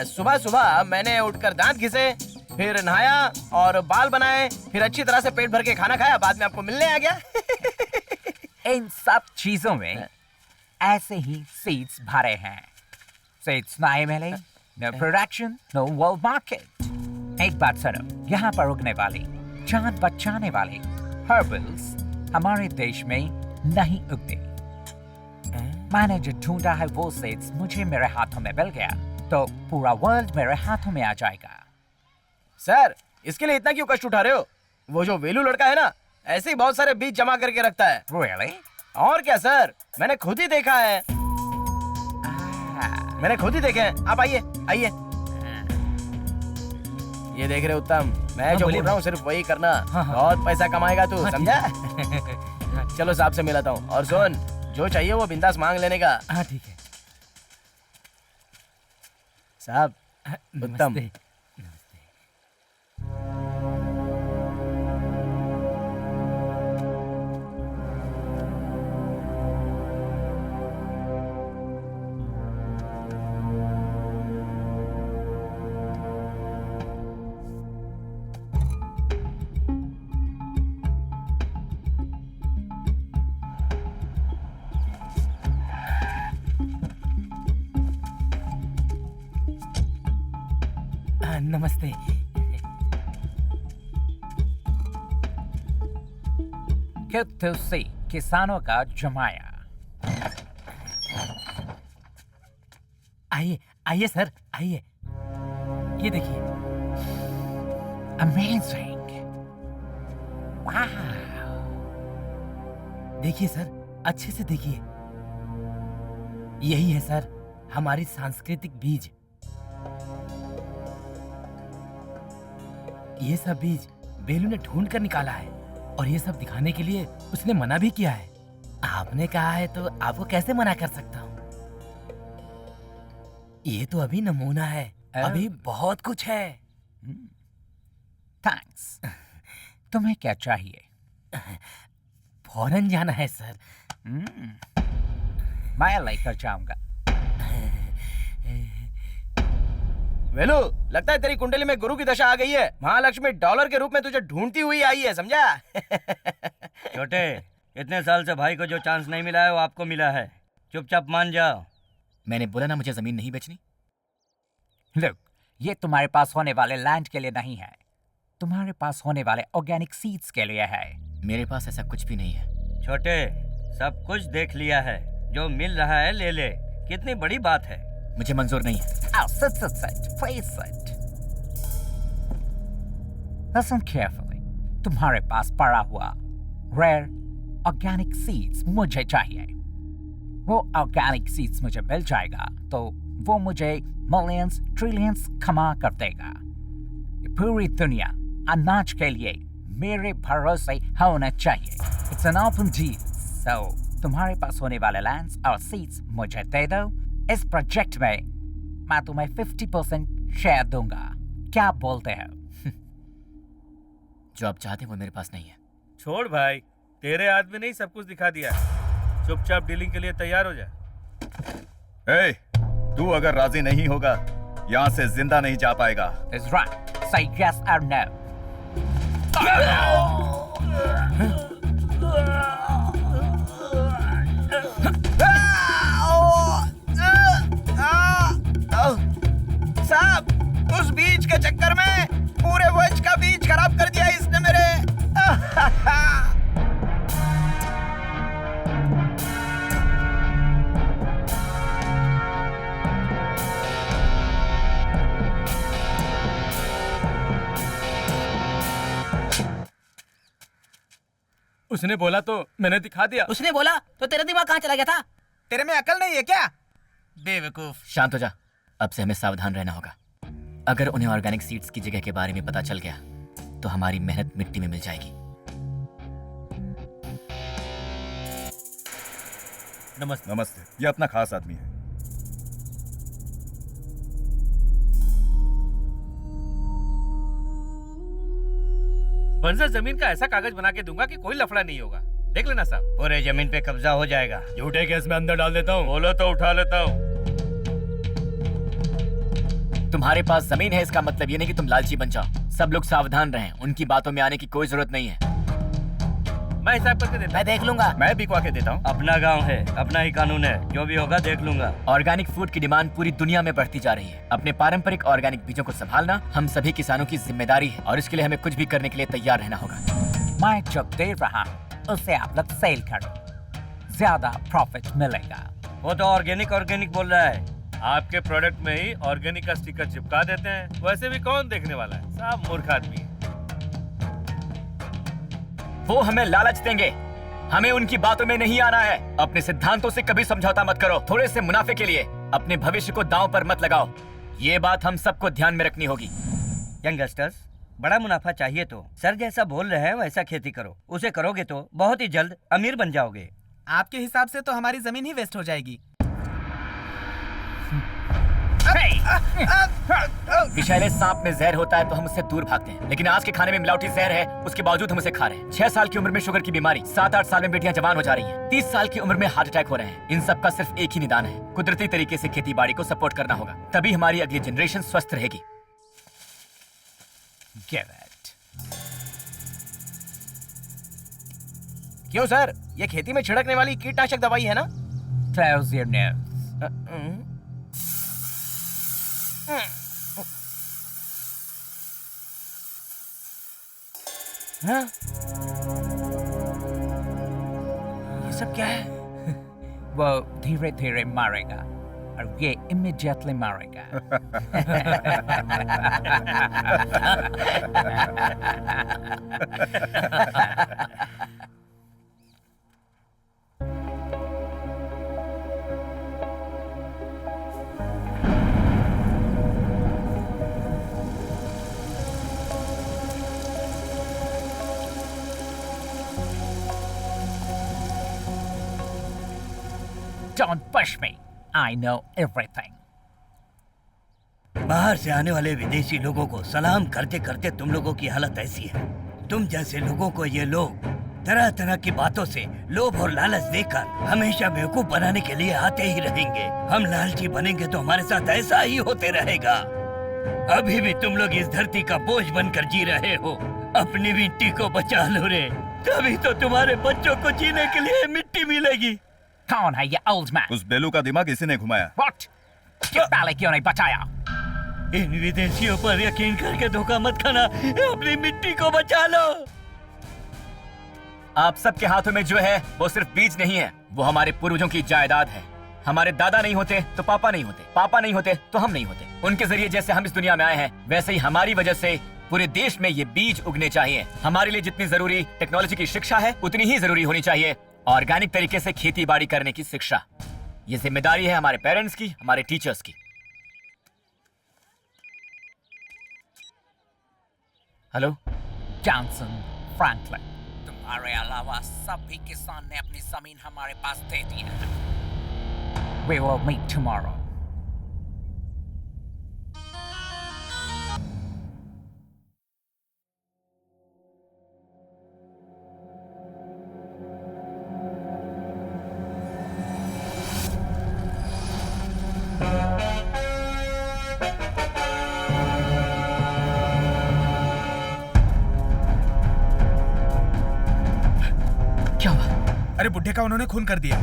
सुबह सुबह मैंने उठकर दांत घिसे, फिर नहाया और बाल बनाए, फिर अच्छी तरह से पेट भर के खाना खाया, बाद में आपको मिलने आ गया। इन सब चीजों में ऐसे ही सीड्स भरे हैं। सीड्स नहीं मिले, no production, no world market. एक बात सुनो, यहाँ पर उगने वाली, जान बचाने वाली हर्बल्स हमारे देश में नहीं उगते। मैंने जो ढूंढा है वो सीड्स मुझे मेरे हाथों में मिल गया, तो पूरा वर्ल्ड मेरे हाथों में आ जाएगा। सर, इसके लिए इतना क्यों कष्ट उठा रहे हो? वो जो वेलू लड़का है ना, ऐसे ही बहुत सारे बीज जमा करके रखता है। Really? और क्या सर, मैंने खुद ही देखा है। मैंने खुद ही देखे हैं। आप आइए आइए। ये देख रहे उत्तम, मैं जो बोल रहा हूँ सिर्फ वही करना। बहुत पैसा कमाएगा तू, समझा? चलो साहब से मिलाता हूँ। और सुन, जो चाहिए वो बिंदास मांग लेने का। हाँ ठीक है। साहब, उत्तम। नमस्ते। Good से किसानों का जमाया। आइए आइए सर आइए, ये देखिए। Amazing! Wow! देखिए सर, अच्छे से देखिए। यही है सर हमारी सांस्कृतिक बीज। ये सब बीज बेलू ने ढूंढ कर निकाला है और ये सब दिखाने के लिए उसने मना भी किया है। आपने कहा है तो आपको कैसे मना कर सकता हूँ। ये तो अभी नमूना है, अभी बहुत कुछ है। थैंक्स। तुम्हें क्या चाहिए? फौरन जाना है सर। मैं लेकर जाऊंगा। वेलू, लगता है तेरी कुंडली में गुरु की दशा आ गई है। महालक्ष्मी डॉलर के रूप में तुझे ढूंढती हुई आई है, समझा? छोटे, इतने साल से भाई को जो चांस नहीं मिला है वो आपको मिला है। चुपचाप मान जाओ। मैंने बोला ना मुझे जमीन नहीं बेचनी। Look, ये तुम्हारे पास होने वाले लैंड के लिए नहीं है, तुम्हारे पास होने वाले ऑर्गेनिक सीड्स के लिए है। मेरे पास ऐसा कुछ भी नहीं है। छोटे, सब कुछ देख लिया है, जो मिल रहा है ले ले। कितनी बड़ी बात है। मुझे मंजूर नहीं है। Sit. Please sit. Listen carefully. तुम्हारे पास पड़ा हुआ rare organic seeds मुझे चाहिए। वो organic seeds मुझे मिल जाएगा तो वो मुझे millions, trillions कमा कर देगा। ये पूरी दुनिया अनाज के लिए मेरे भरोसे होना चाहिए। It's an open deal. So तुम्हारे पास होने वाले lands और seeds मुझे दे दो। इस प्रोजेक्ट में मैं तुम्हें 50% शेयर दूंगा। क्या बोलते हो? जो आप चाहते हैं वो मेरे पास नहीं है। छोड़ भाई, तेरे आदमी ने ही सब कुछ दिखा दिया। चुपचाप डीलिंग के लिए तैयार हो जा। ए, तू अगर राजी नहीं होगा यहाँ से जिंदा नहीं जा पाएगा। That's right. Say yes or no. साहब, उस बीज के चक्कर में पूरे वंश का बीज खराब कर दिया इसने मेरे। उसने बोला तो मैंने दिखा दिया। उसने बोला तो तेरा दिमाग कहाँ चला गया था? तेरे में अकल नहीं है क्या, बेवकूफ? शांत हो जा। अब से हमें सावधान रहना होगा। अगर उन्हें ऑर्गेनिक सीड्स की जगह के बारे में पता चल गया तो हमारी मेहनत मिट्टी में मिल जाएगी। नमस्ते। नमस्ते। ये अपना खास आदमी है। बंजर जमीन का ऐसा कागज बना के दूंगा कि कोई लफड़ा नहीं होगा। देख लेना साहब, पूरे जमीन पे कब्जा हो जाएगा। झूठे केस में अंदर डाल देता हूँ। बोलो तो उठा लेता हूँ। तुम्हारे पास जमीन है इसका मतलब ये नहीं कि तुम लालची बन जाओ। सब लोग सावधान रहें, उनकी बातों में आने की कोई जरूरत नहीं है। मैं हिसाब करके देता हूं। मैं देख लूंगा। मैं बिकवा के देता हूँ। अपना गांव है, अपना ही कानून है, जो भी होगा देख लूंगा। ऑर्गेनिक फूड की डिमांड पूरी दुनिया में बढ़ती जा रही है। अपने पारंपरिक ऑर्गेनिक बीजों को संभालना हम सभी किसानों की जिम्मेदारी है और इसके लिए हमें कुछ भी करने के लिए तैयार रहना होगा। मैं जो दे रहा हूँ उसे आप लोग सेल करो, ज्यादा प्रॉफिट मिलेगा। वो तो ऑर्गेनिक बोल रहा है। आपके प्रोडक्ट में ही ऑर्गेनिक का स्टिकर चिपका देते हैं। वैसे भी कौन देखने वाला है, सब मूर्ख आदमी है। वो हमें लालच देंगे, हमें उनकी बातों में नहीं आना है। अपने सिद्धांतों से कभी समझौता मत करो। थोड़े से मुनाफे के लिए अपने भविष्य को दांव पर मत लगाओ। ये बात हम सबको ध्यान में रखनी होगी। यंगस्टर्स, बड़ा मुनाफा चाहिए तो सर जैसा बोल रहे हैं वैसा खेती करो। उसे करोगे तो बहुत ही जल्द अमीर बन जाओगे। आपके हिसाब से तो हमारी जमीन ही वेस्ट हो जाएगी। Hey! विषैले सांप में जहर होता है तो हम उससे दूर भागते हैं, लेकिन आज के खाने में मिलावटी जहर है, उसके बावजूद हम उसे खा रहे हैं। 6 साल की उम्र में शुगर की बीमारी, 7-8 साल में बेटियां जवान हो जा रही हैं, 30 साल की उम्र में हार्ट अटैक हो रहे हैं। इन सब का सिर्फ एक ही निदान है, कुदरती तरीके से खेती बाड़ी को सपोर्ट करना होगा, तभी हमारी अगली जनरेशन स्वस्थ रहेगी। क्यों सर, ये खेती में छिड़कने वाली कीटनाशक दवाई है ना? Close your nose. हाँ? ये सब क्या है? वो धीरे धीरे मारेगा और ये इमीडिएटली मारेगा। Don't push me. I know everything. बाहर से आने वाले विदेशी लोगों को सलाम करते करते तुम लोगों की हालत ऐसी है। तुम जैसे लोगों को ये लोग तरह तरह की बातों से लोभ और लालच देकर हमेशा बेवकूफ बनाने के लिए आते ही रहेंगे। हम लालची बनेंगे तो हमारे साथ ऐसा ही होते रहेगा। अभी भी तुम लोग इस धरती का बोझ बनकर जी रहे हो। अपनी मिट्टी को बचा लो रे, तभी तो तुम्हारे बच्चों को जीने के लिए मिट्टी मिलेगी। कौन है ये ओल्ड मैन? उस बेलू का दिमाग इसी ने घुमाया। What? पहले क्यों नहीं बचाया? इन विदेशियों पर यकीन करके धोखा मत खाना, अपनी मिट्टी को बचा लो। आप सबके हाथों में जो है वो सिर्फ बीज नहीं है, वो हमारे पूर्वजों की जायदाद है। हमारे दादा नहीं होते तो पापा नहीं होते, पापा नहीं होते तो हम नहीं होते। उनके जरिए जैसे हम इस दुनिया में आए हैं, वैसे ही हमारी वजह से पूरे देश में ये बीज उगने चाहिए। हमारे लिए जितनी जरूरी टेक्नोलॉजी की शिक्षा है, उतनी ही जरूरी होनी चाहिए ऑर्गेनिक तरीके से खेती बाड़ी करने की शिक्षा। ये जिम्मेदारी है हमारे पेरेंट्स की, हमारे टीचर्स की। Hello, Johnson Franklin. तुम्हारे अलावा सभी किसान ने अपनी जमीन हमारे पास दे दी है। We will meet tomorrow. क्या हुआ? अरे बुड्ढे का उन्होंने खून कर दिया।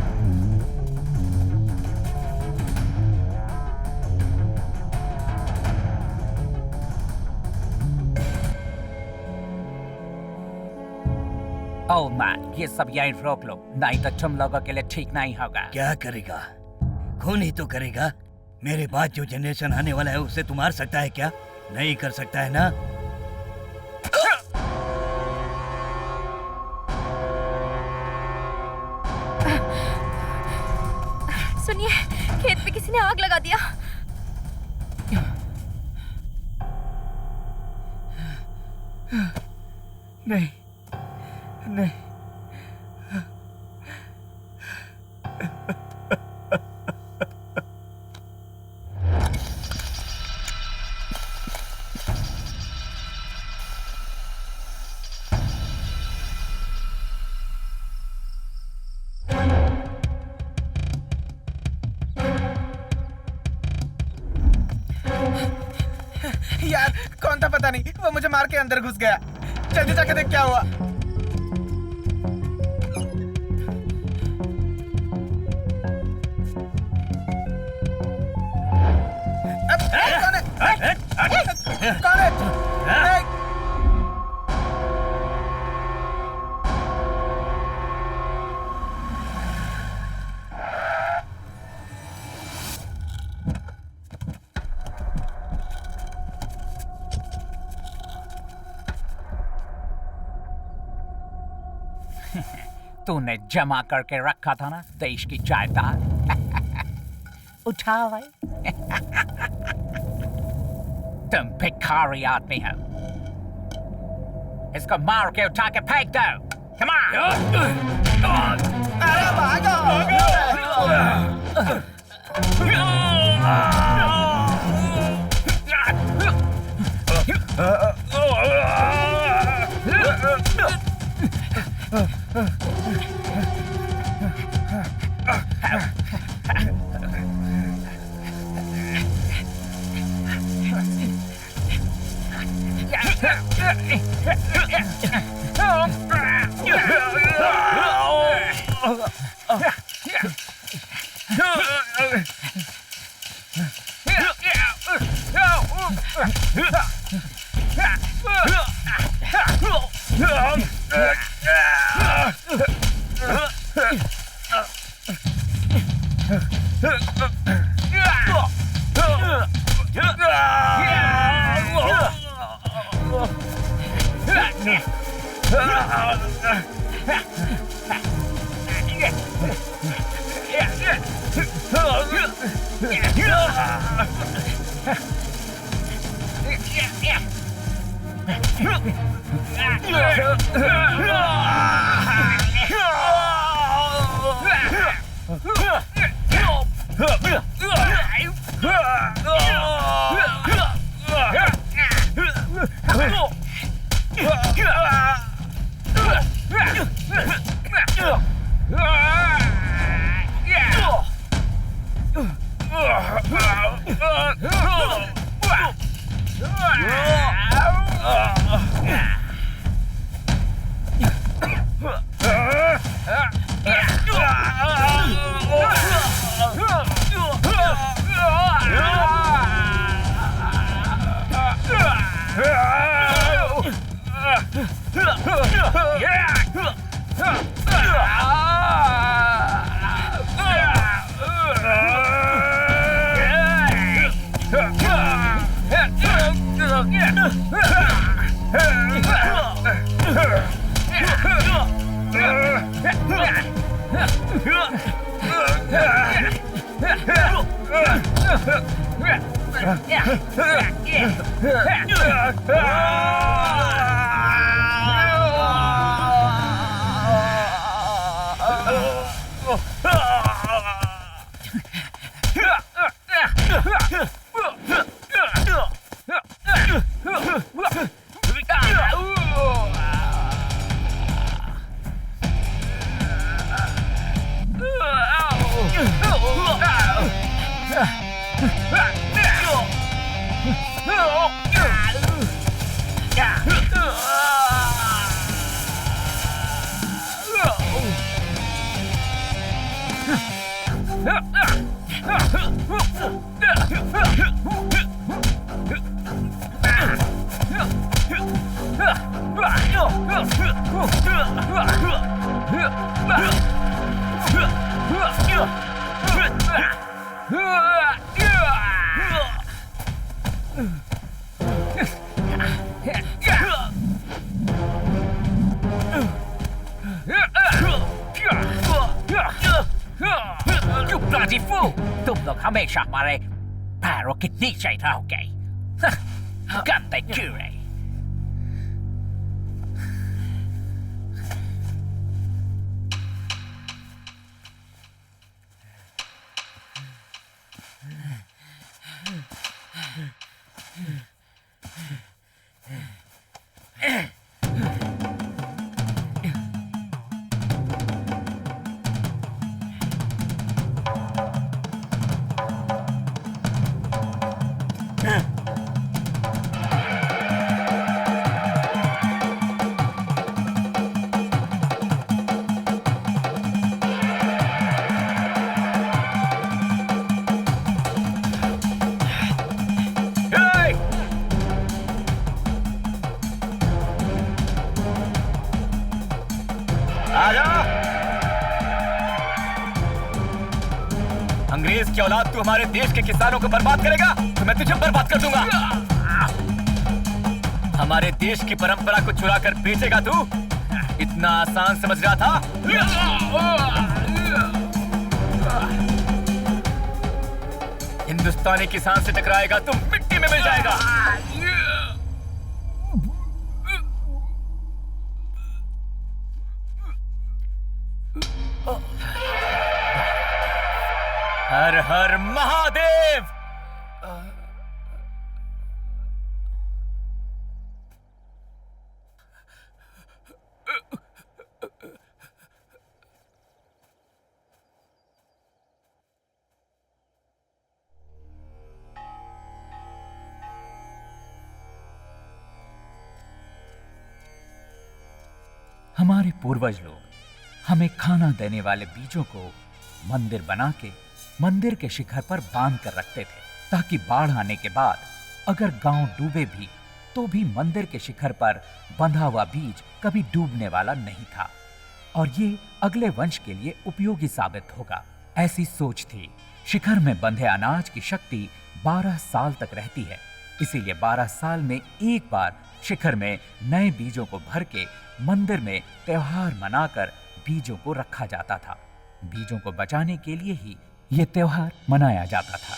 ओल्ड मैन, ये सब यहीं रोक लो, नहीं तो तुम लोगों के लिए ठीक नहीं होगा। क्या करेगा? खून ही तो करेगा। मेरे बाद जो जनरेशन आने वाला है उसे तू मार सकता है क्या? नहीं कर सकता है ना? सुनिए, खेत पे किसी ने आग लगा दिया। नहीं, नहीं। यार कौन था पता नहीं, वो मुझे मार के अंदर घुस गया। जल्दी जाके देख क्या हुआ। कौन है? तूने जमा करके रखा था ना देश की जायदाद, उठा ले। तुम भिखारी आदमी हो, इसको मार के उठा के फेंक दो। Come on! अरे भागो! bloody fool! तुम लोग हमेशा हमारे पैरों के नीचे रहोगे। गंदे कीड़े। अंग्रेज की औलाद तू हमारे देश के किसानों को बर्बाद करेगा तो मैं तुझे बर्बाद कर दूंगा। हमारे देश की परंपरा को चुरा कर बेचेगा तू? इतना आसान समझ रहा था? हिंदुस्तानी किसान से टकराएगा तो मिट्टी में मिल जाएगा। हर हर महादेव। हमारे पूर्वज लोग हमें खाना देने वाले बीजों को मंदिर बना के मंदिर के शिखर पर बांध कर रखते थे, ताकि बाढ़ आने के बाद अगर गांव डूबे भी तो भी मंदिर के शिखर पर बंधा हुआ बीज कभी डूबने वाला नहीं था और ये अगले वंश के लिए उपयोगी साबित होगा। ऐसी सोच थी। शिखर में बंधे अनाज की शक्ति 12 साल तक रहती है, इसीलिए 12 साल में एक बार शिखर में नए बीजों को भर के मंदिर में त्योहार मनाकर बीजों को रखा जाता था। बीजों को बचाने के लिए ही ये त्योहार मनाया जाता था।